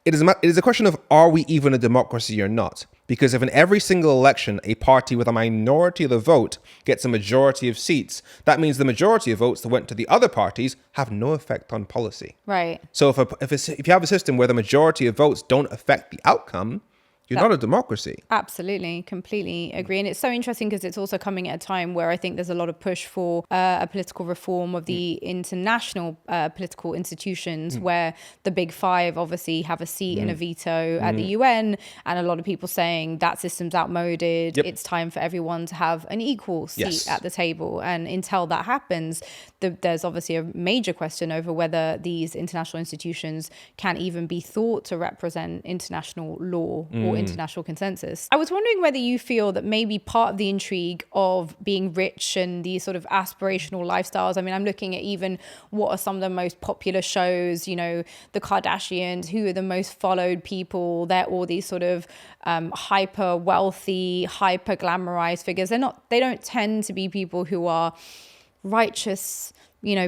it is a question of, are we even a democracy or not? Because if in every single election, a party with a minority of the vote gets a majority of seats, that means the majority of votes that went to the other parties have no effect on policy. Right. So if you have a system where the majority of votes don't affect the outcome, you're not a democracy. Absolutely. Completely agree. And it's so interesting because it's also coming at a time where I think there's a lot of push for a political reform of the international political institutions, where the big five obviously have a seat and a veto at the UN. And a lot of people saying that system's outmoded. Yep. It's time for everyone to have an equal seat at the table. And until that happens, there's obviously a major question over whether these international institutions can even be thought to represent international law or international consensus. I was wondering whether you feel that maybe part of the intrigue of being rich and these sort of aspirational lifestyles, I mean, I'm looking at even what are some of the most popular shows, the Kardashians, who are the most followed people. They're all these sort of hyper wealthy, hyper glamorized figures. They don't tend to be people who are righteous,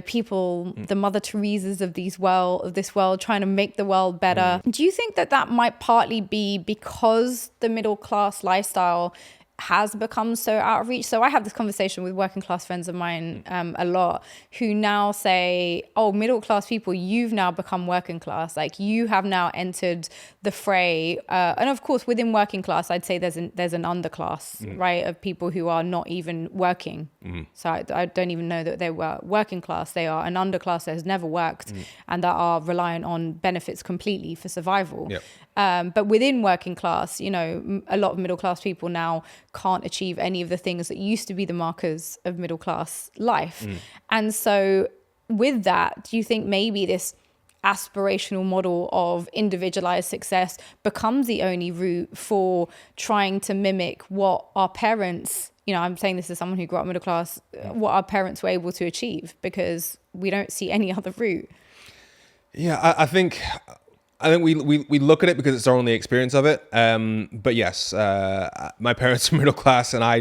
people, the Mother Teresas of this world, trying to make the world better. Do you think that might partly be because the middle class lifestyle has become so out of reach? So I have this conversation with working class friends of mine a lot, who now say, oh, middle class people, you've now become working class. Like, you have now entered the fray. And of course, within working class, I'd say there's an underclass, right, of people who are not even working. So I don't even know that they were working class. They are an underclass that has never worked and that are reliant on benefits completely for survival. Yep. But within working class, a lot of middle class people now can't achieve any of the things that used to be the markers of middle class life. And so with that, do you think maybe this aspirational model of individualized success becomes the only route for trying to mimic what our parents, I'm saying this as someone who grew up middle class, what our parents were able to achieve, because we don't see any other route? Yeah, I think we look at it because it's our only experience of it. But yes, my parents are middle class, and I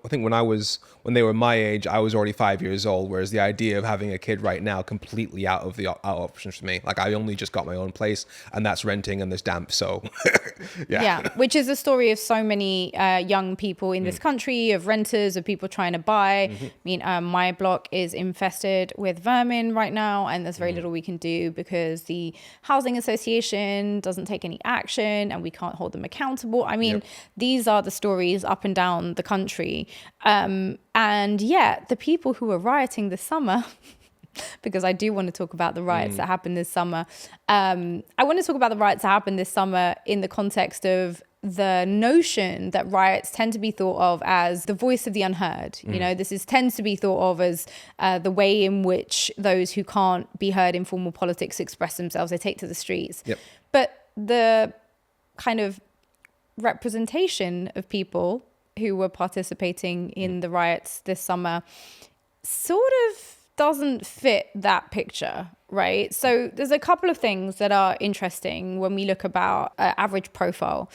think when they were my age, I was already 5 years old. Whereas the idea of having a kid right now, completely out of options for me. Like, I only just got my own place, and that's renting, and there's damp. So yeah, which is the story of so many young people in this country, of renters, of people trying to buy. I mean, my block is infested with vermin right now, and there's very little we can do because the housing association doesn't take any action and we can't hold them accountable. I mean, these are the stories up and down the country. And yet the people who are rioting this summer, because I do want to talk about the riots that happened this summer. I want to talk about the riots that happened this summer in the context of the notion that riots tend to be thought of as the voice of the unheard. This tends to be thought of as the way in which those who can't be heard in formal politics express themselves. They take to the streets. But the kind of representation of people who were participating in the riots this summer sort of doesn't fit that picture, right? So there's a couple of things that are interesting when we look about average profile.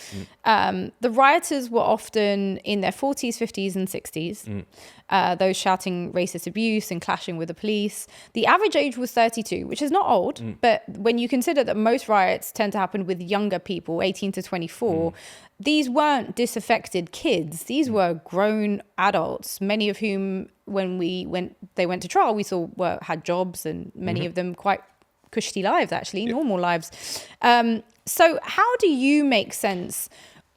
The rioters were often in their 40s, 50s and 60s, those shouting racist abuse and clashing with the police. The average age was 32, which is not old, but when you consider that most riots tend to happen with younger people, 18 to 24, these weren't disaffected kids. These were grown adults, many of whom, when they went to trial, we saw had jobs, and many of them quite cushy lives, actually, normal lives. So how do you make sense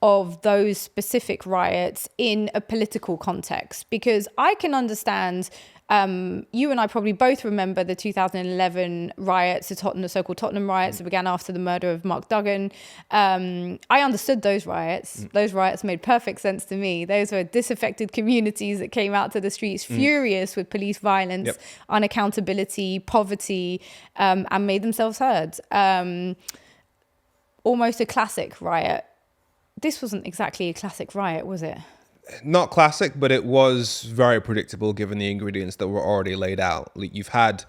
of those specific riots in a political context? Because I can understand, you and I probably both remember the 2011 riots, the so-called Tottenham riots that began after the murder of Mark Duggan. I understood those riots. Those riots made perfect sense to me. Those were disaffected communities that came out to the streets furious with police violence, unaccountability, poverty, and made themselves heard. Almost a classic riot. This wasn't exactly a classic riot, was it? Not classic, but it was very predictable given the ingredients that were already laid out. You've had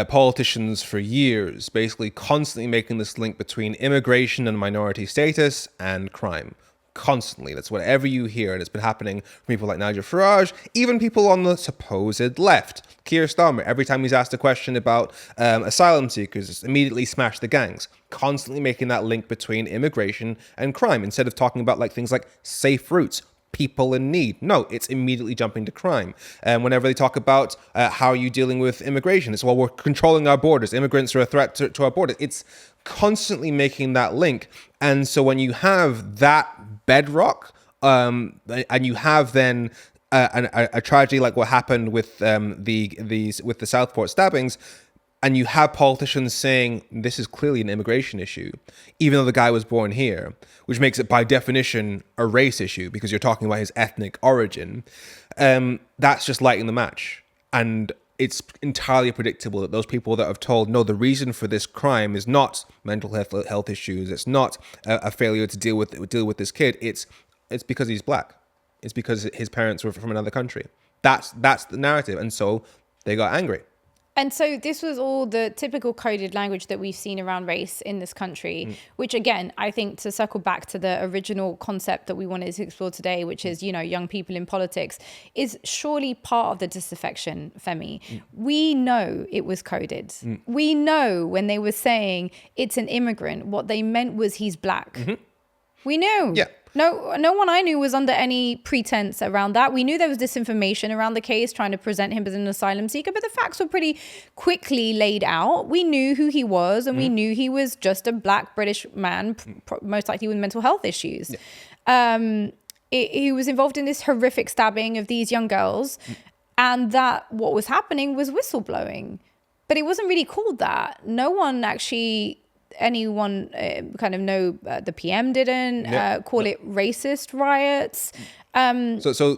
politicians for years basically constantly making this link between immigration and minority status and crime. Constantly. That's whatever you hear. And it's been happening from people like Nigel Farage, even people on the supposed left. Keir Starmer, every time he's asked a question about asylum seekers, immediately smash the gangs. Constantly making that link between immigration and crime instead of talking about like things like safe routes, people in need. No, it's immediately jumping to crime. And whenever they talk about how are you dealing with immigration, it's, well, we're controlling our borders. Immigrants are a threat to our borders. It's constantly making that link. And so when you have that bedrock, and you have then a tragedy like what happened with the Southport stabbings, and you have politicians saying this is clearly an immigration issue, even though the guy was born here, which makes it by definition a race issue because you're talking about his ethnic origin, that's just lighting the match. And it's entirely predictable that those people that have told, no, the reason for this crime is not mental health issues, it's not a failure to deal with this kid, it's because he's black. It's because his parents were from another country. That's the narrative. And so they got angry. And so this was all the typical coded language that we've seen around race in this country, which again, I think to circle back to the original concept that we wanted to explore today, which is, young people in politics, is surely part of the disaffection, Femi. We know it was coded. We know when they were saying it's an immigrant, what they meant was he's black. We knew. Yeah. No one I knew was under any pretense around that. We knew there was disinformation around the case, trying to present him as an asylum seeker, but the facts were pretty quickly laid out. We knew who he was, and we knew he was just a black British man, most likely with mental health issues. Yeah. He was involved in this horrific stabbing of these young girls, and that what was happening was whistleblowing. But it wasn't really called that. No one actually... anyone the PM didn't call it racist riots. So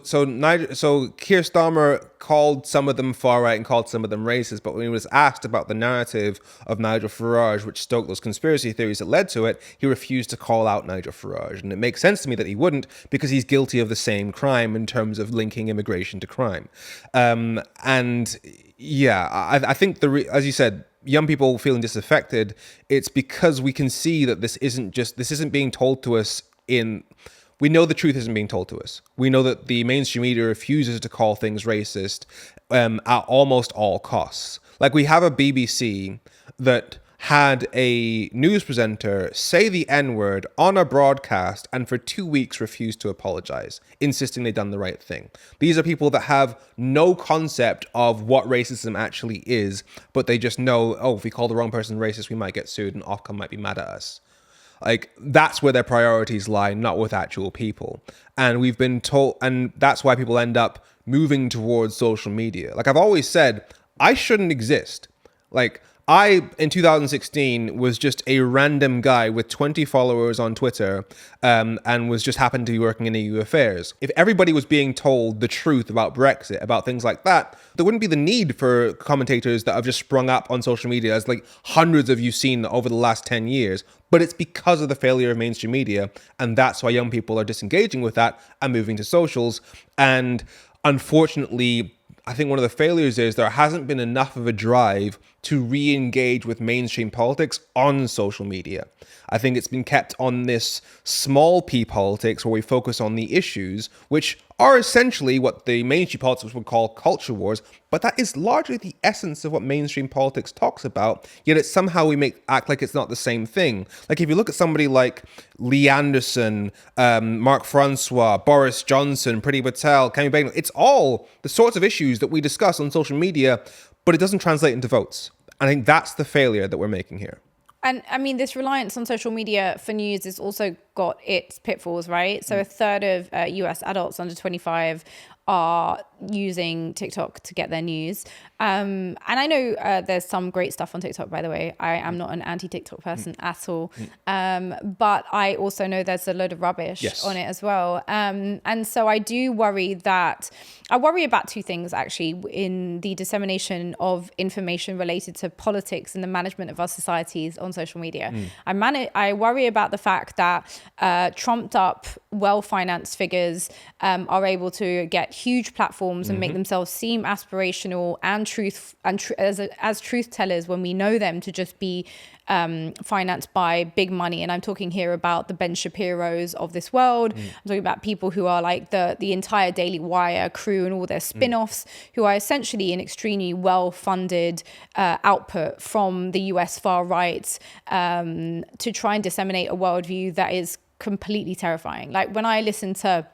Keir Starmer called some of them far right and called some of them racist, but when he was asked about the narrative of Nigel Farage, which stoked those conspiracy theories that led to it, he refused to call out Nigel Farage. And it makes sense to me that he wouldn't, because he's guilty of the same crime in terms of linking immigration to crime. I think as you said, young people feeling disaffected, it's because we can see that this isn't being told to us we know the truth isn't being told to us. We know that the mainstream media refuses to call things racist at almost all costs. Like, we have a BBC that had a news presenter say the N-word on a broadcast and for 2 weeks refused to apologize, insisting they'd done the right thing. These are people that have no concept of what racism actually is, but they just know, if we call the wrong person racist, we might get sued and Ofcom might be mad at us. Like, that's where their priorities lie, not with actual people. And we've been told, and that's why people end up moving towards social media. Like, I've always said, I shouldn't exist. Like, I, in 2016, was just a random guy with 20 followers on Twitter, and was just happened to be working in EU affairs. If everybody was being told the truth about Brexit, about things like that, there wouldn't be the need for commentators that have just sprung up on social media, as like hundreds of you seen over the last 10 years. But it's because of the failure of mainstream media, and that's why young people are disengaging with that and moving to socials. And unfortunately, I think one of the failures is there hasn't been enough of a drive to re-engage with mainstream politics on social media. I think it's been kept on this small p politics where we focus on the issues, which are essentially what the mainstream politics would call culture wars, but that is largely the essence of what mainstream politics talks about, yet it's somehow we act like it's not the same thing. Like, if you look at somebody like Lee Anderson, Mark Francois, Boris Johnson, Priti Patel, Kemi Badenoch, it's all the sorts of issues that we discuss on social media, but it doesn't translate into votes. I think that's the failure that we're making here. And I mean, this reliance on social media for news has also got its pitfalls, right? So a third of US adults under 25 are using TikTok to get their news. And I know there's some great stuff on TikTok, by the way. I am not an anti-TikTok person at all. But I also know there's a load of rubbish on it as well. And so I do worry about two things, actually, in the dissemination of information related to politics and the management of our societies on social media. I worry about the fact that trumped up, well-financed figures are able to get huge platforms and make themselves seem aspirational and as truth tellers when we know them to just be financed by big money. And I'm talking here about the Ben Shapiros of this world. I'm talking about people who are like the entire Daily Wire crew and all their spin-offs, who are essentially an extremely well-funded output from the US far right to try and disseminate a worldview that is completely terrifying. Like when I listen to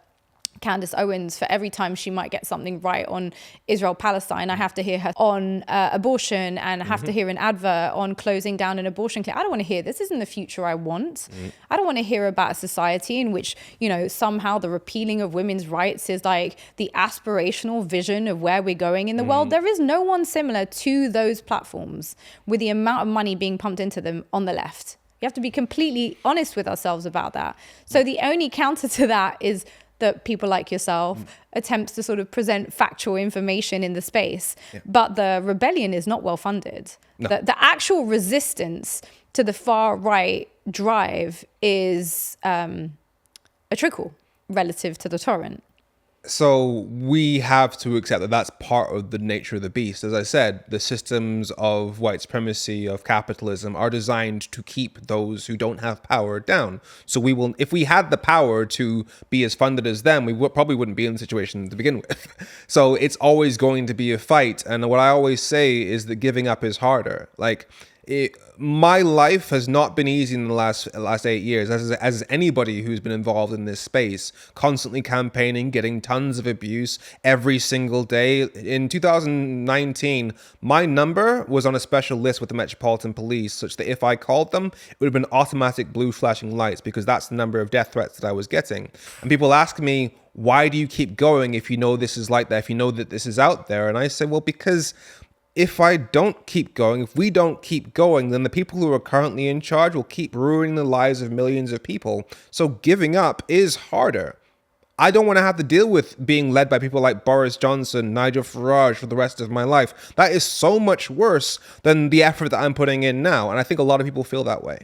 Candace Owens, for every time she might get something right on Israel-Palestine, I have to hear her on abortion, and I have to hear an advert on closing down an abortion clinic. I don't want to hear this. Isn't the future I want. I don't want to hear about a society in which, somehow the repealing of women's rights is like the aspirational vision of where we're going in the world. There is no one similar to those platforms with the amount of money being pumped into them on the left. You have to be completely honest with ourselves about that. So the only counter to that is that people like yourself attempts to sort of present factual information in the space. But the rebellion is not well funded. No. The actual resistance to the far right drive is a trickle relative to the torrent. So we have to accept that that's part of the nature of the beast. As I said, the systems of white supremacy, of capitalism, are designed to keep those who don't have power down. So we will, if we had the power to be as funded as them, probably wouldn't be in the situation to begin with. So it's always going to be a fight. And what I always say is that giving up is harder. My life has not been easy in the last 8 years, as anybody who's been involved in this space, constantly campaigning, getting tons of abuse every single day. In 2019, my number was on a special list with the Metropolitan Police, such that if I called them, it would have been automatic blue flashing lights, because that's the number of death threats that I was getting. And people ask me, why do you keep going if you know this is like that, if you know that this is out there? And I say, well, because if we don't keep going, then the people who are currently in charge will keep ruining the lives of millions of people. So giving up is harder. I don't want to have to deal with being led by people like Boris Johnson, Nigel Farage for the rest of my life. That is so much worse than the effort that I'm putting in now. And I think a lot of people feel that way.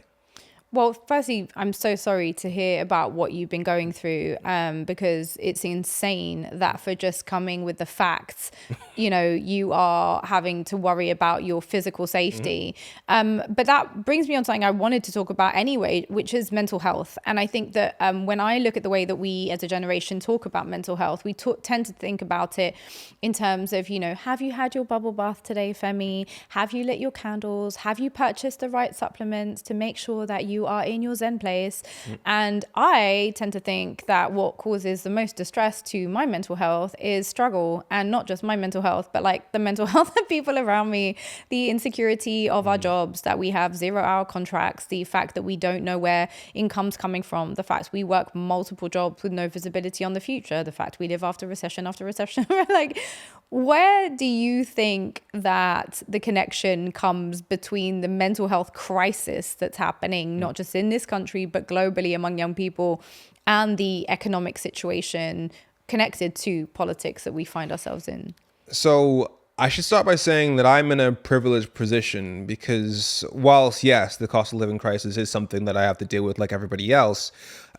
Well, firstly, I'm so sorry to hear about what you've been going through, because it's insane that for just coming with the facts, you are having to worry about your physical safety. But that brings me on something I wanted to talk about anyway, which is mental health. And I think that when I look at the way that we as a generation talk about mental health, we tend to think about it in terms of, have you had your bubble bath today, Femi? Have you lit your candles? Have you purchased the right supplements to make sure that you are in your Zen place? And I tend to think that what causes the most distress to my mental health is struggle, and not just my mental health, but like the mental health of people around me, the insecurity of our jobs, that we have 0-hour contracts, the fact that we don't know where income's coming from, the fact we work multiple jobs with no visibility on the future, the fact we live after recession. Like, where do you think that the connection comes between the mental health crisis that's happening, not just in this country, but globally among young people, and the economic situation connected to politics that we find ourselves in? So I should start by saying that I'm in a privileged position, because whilst, yes, the cost of living crisis is something that I have to deal with like everybody else,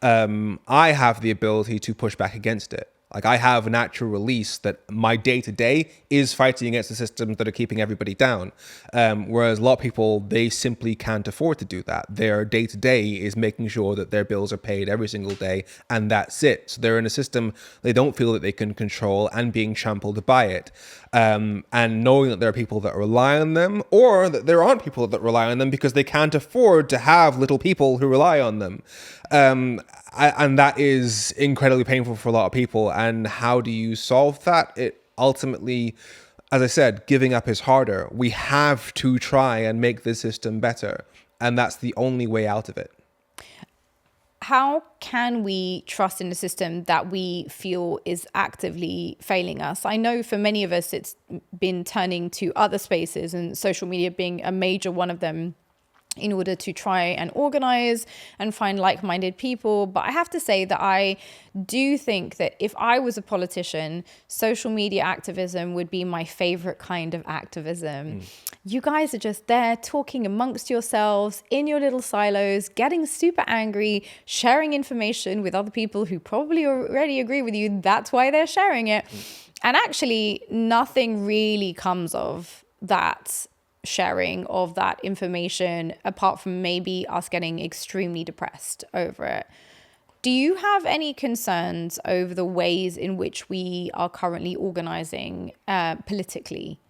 I have the ability to push back against it. Like, I have a natural release that my day-to-day is fighting against the systems that are keeping everybody down. Whereas a lot of people, they simply can't afford to do that. Their day-to-day is making sure that their bills are paid every single day, and that's it. So they're in a system they don't feel that they can control, and being trampled by it. And knowing that there are people that rely on them, or that there aren't people that rely on them because they can't afford to have little people who rely on them. And that is incredibly painful for a lot of people. And how do you solve that? It ultimately, as I said, giving up is harder. We have to try and make the system better. And that's the only way out of it. How can we trust in a system that we feel is actively failing us? I know for many of us, it's been turning to other spaces, and social media being a major one of them, in order to try and organize and find like-minded people. But I have to say that I do think that if I was a politician, social media activism would be my favorite kind of activism. You guys are just there talking amongst yourselves in your little silos, getting super angry, sharing information with other people who probably already agree with you. That's why they're sharing it. And actually, nothing really comes of that sharing of that information, apart from maybe us getting extremely depressed over it. Do you have any concerns over the ways in which we are currently organizing politically?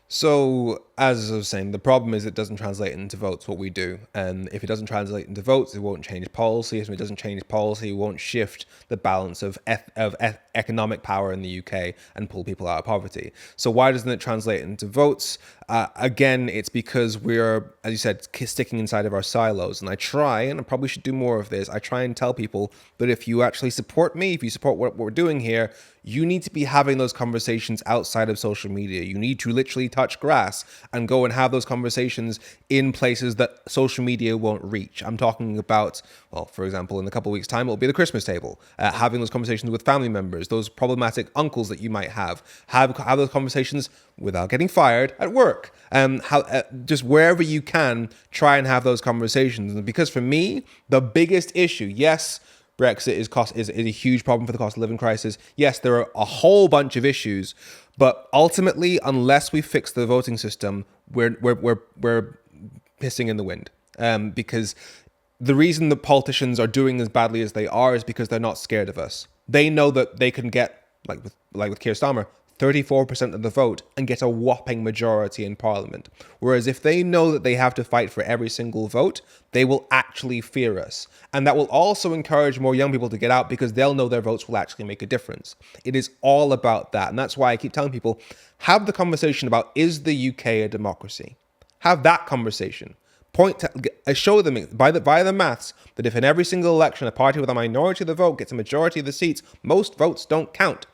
So, as I was saying, the problem is it doesn't translate into votes, what we do. And if it doesn't translate into votes, it won't change policy. If it doesn't change policy, it won't shift the balance of economic power in the UK and pull people out of poverty. So why doesn't it translate into votes? Again, it's because we're, as you said, sticking inside of our silos. And I try, and I probably should do more of this, I try and tell people that if you actually support me, if you support what we're doing here, you need to be having those conversations outside of social media. You need to literally touch grass and go and have those conversations in places that social media won't reach. I'm talking about, well, for example, in a couple of weeks' time, it'll be the Christmas table, having those conversations with family members, those problematic uncles that you might have those conversations without getting fired at work. Just wherever you can, try and have those conversations. And because for me, the biggest issue, yes, Brexit is a huge problem for the cost of living crisis. Yes, there are a whole bunch of issues, but ultimately, unless we fix the voting system, we're pissing in the wind. Because the reason the politicians are doing as badly as they are is because they're not scared of us. They know that they can get, like with Keir Starmer, 34% of the vote and get a whopping majority in parliament. Whereas if they know that they have to fight for every single vote, they will actually fear us. And that will also encourage more young people to get out because they'll know their votes will actually make a difference. It is all about that. And that's why I keep telling people, have the conversation about, is the UK a democracy? Have that conversation. Show them by the maths that if in every single election a party with a minority of the vote gets a majority of the seats, most votes don't count.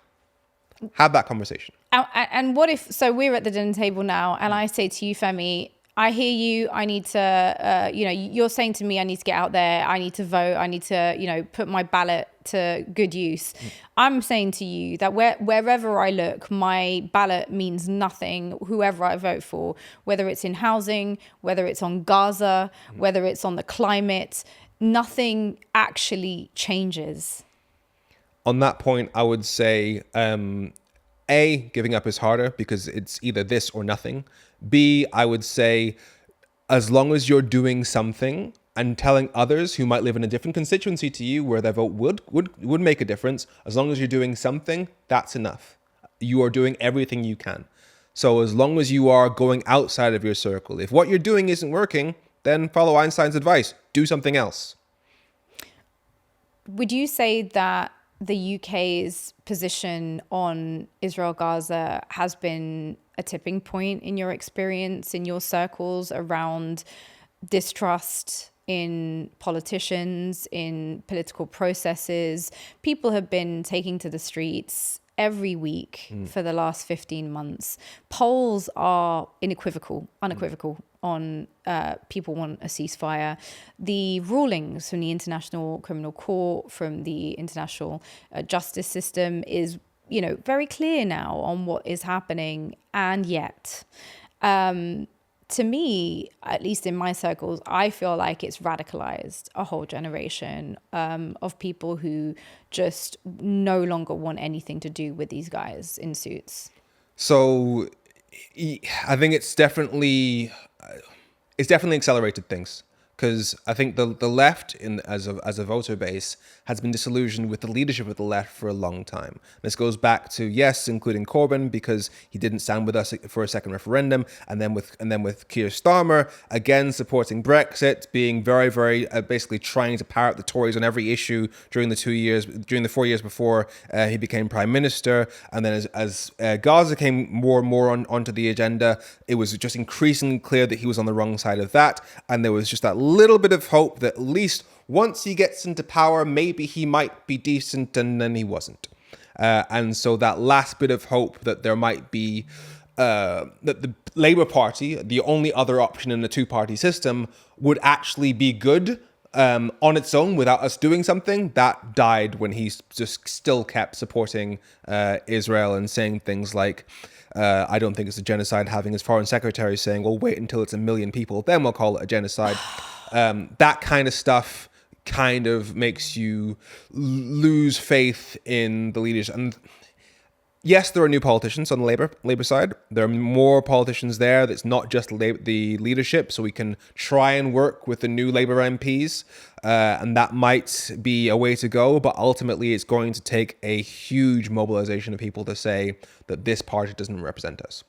Have that conversation. And what if, so we're at the dinner table now and I say to you, Femi, I hear you, I need to, you're saying to me, I need to get out there, I need to vote, I need to, put my ballot to good use. I'm saying to you that wherever I look, my ballot means nothing, whoever I vote for, whether it's in housing, whether it's on Gaza, whether it's on the climate, nothing actually changes. On that point, I would say, A, giving up is harder because it's either this or nothing. B, I would say, as long as you're doing something and telling others who might live in a different constituency to you where their vote would make a difference, as long as you're doing something, that's enough. You are doing everything you can. So as long as you are going outside of your circle, if what you're doing isn't working, then follow Einstein's advice. Do something else. Would you say that the UK's position on Israel-Gaza has been a tipping point in your experience, in your circles, around distrust in politicians, in political processes? People have been taking to the streets every week for the last 15 months. Polls are unequivocal on people want a ceasefire. The rulings from the International Criminal Court, from the international justice system is, very clear now on what is happening. And yet, to me, at least in my circles, I feel like it's radicalized a whole generation of people who just no longer want anything to do with these guys in suits. So I think it's definitely accelerated things because I think the left as a voter base has been disillusioned with the leadership of the left for a long time. This goes back to, yes, including Corbyn, because he didn't stand with us for a second referendum, and then with Keir Starmer again supporting Brexit, being very, very basically trying to parrot the Tories on every issue during the 4 years before he became prime minister. And then as Gaza came more and more onto the agenda, it was just increasingly clear that he was on the wrong side of that, and there was just that little bit of hope that at least once he gets into power, maybe he might be decent, and then he wasn't. And so that last bit of hope that there might be, that the Labour Party, the only other option in a two-party system, would actually be good on its own without us doing something, that died when he just still kept supporting Israel and saying things like, I don't think it's a genocide, having his foreign secretary saying, well, wait until it's 1 million people, then we'll call it a genocide. That kind of stuff kind of makes you lose faith in the leaders. And yes, there are new politicians on the Labour side. There are more politicians there. That's not just the leadership. So we can try and work with the new Labour MPs. And that might be a way to go. But ultimately, it's going to take a huge mobilization of people to say that this party doesn't represent us.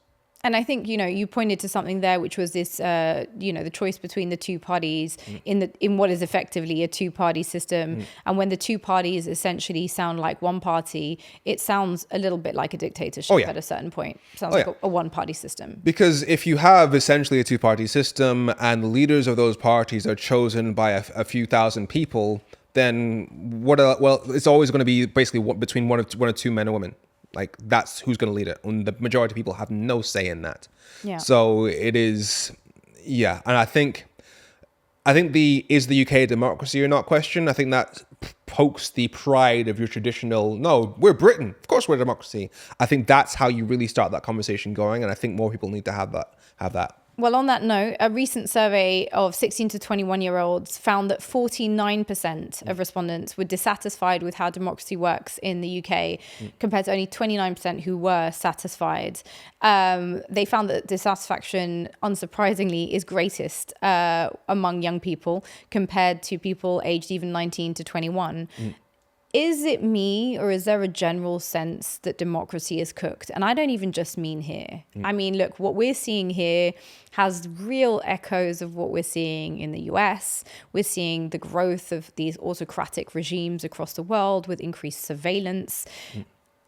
And I think, you pointed to something there, which was this, the choice between the two parties in what is effectively a two-party system. And when the two parties essentially sound like one party, it sounds a little bit like a dictatorship at a certain point. It sounds like a one-party system. Because if you have essentially a two-party system and the leaders of those parties are chosen by a few thousand people, then it's always going to be basically between one or two men and women. Like, that's who's going to lead it. And the majority of people have no say in that. Yeah. So it is, And I think is the UK a democracy or not question, I think that pokes the pride of your traditional, no, we're Britain. Of course we're a democracy. I think that's how you really start that conversation going. And I think more people need to have that. Well, on that note, a recent survey of 16 to 21-year-olds found that 49% of respondents were dissatisfied with how democracy works in the UK, compared to only 29% who were satisfied. They found that dissatisfaction, unsurprisingly, is greatest among young people compared to people aged even 19 to 21. Is it me, or is there a general sense that democracy is cooked? And I don't even just mean here. I mean, look, what we're seeing here has real echoes of what we're seeing in the US. We're seeing the growth of these autocratic regimes across the world with increased surveillance.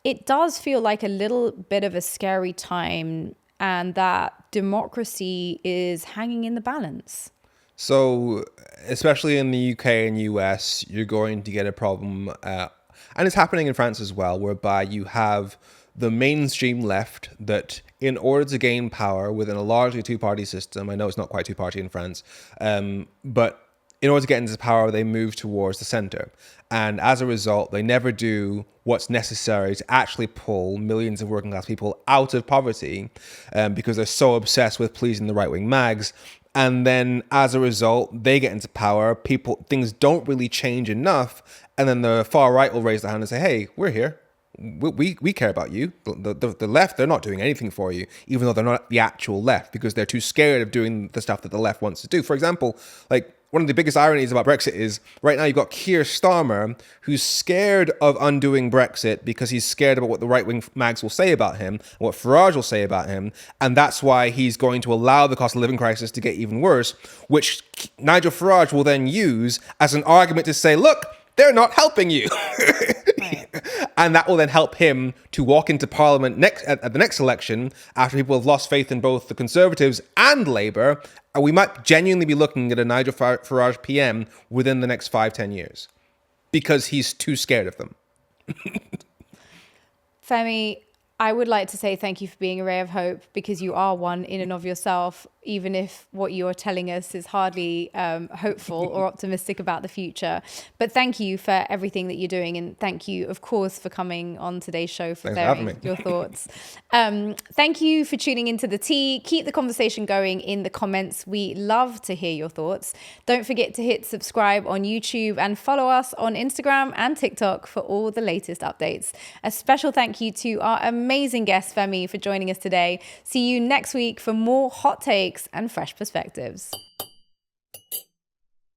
It does feel like a little bit of a scary time, and that democracy is hanging in the balance. So, especially in the UK and US, you're going to get a problem, and it's happening in France as well, whereby you have the mainstream left that, in order to gain power within a largely two-party system, I know it's not quite two-party in France, but in order to get into power, they move towards the center. And as a result, they never do what's necessary to actually pull millions of working class people out of poverty, because they're so obsessed with pleasing the right-wing mags. And then as a result, they get into power, things don't really change enough. And then the far right will raise their hand and say, hey, we're here. We care about you. The left, they're not doing anything for you, even though they're not the actual left, because they're too scared of doing the stuff that the left wants to do. For example, like, one of the biggest ironies about Brexit is right now you've got Keir Starmer, who's scared of undoing Brexit because he's scared about what the right-wing mags will say about him, and what Farage will say about him. And that's why he's going to allow the cost of living crisis to get even worse, which Nigel Farage will then use as an argument to say, look, they're not helping you. Right. And that will then help him to walk into Parliament at the next election, after people have lost faith in both the Conservatives and Labour. And we might genuinely be looking at a Nigel Farage PM within the next 5-10 years, because he's too scared of them. Femi, I would like to say thank you for being a ray of hope, because you are one in and of yourself, even if what you're telling us is hardly hopeful or optimistic about the future. But thank you for everything that you're doing. And thank you, of course, for coming on today's show, for sharing your thoughts. Thank you for tuning into The Tea. Keep the conversation going in the comments. We love to hear your thoughts. Don't forget to hit subscribe on YouTube and follow us on Instagram and TikTok for all the latest updates. A special thank you to our amazing guest, Femi, for joining us today. See you next week for more hot takes and fresh perspectives.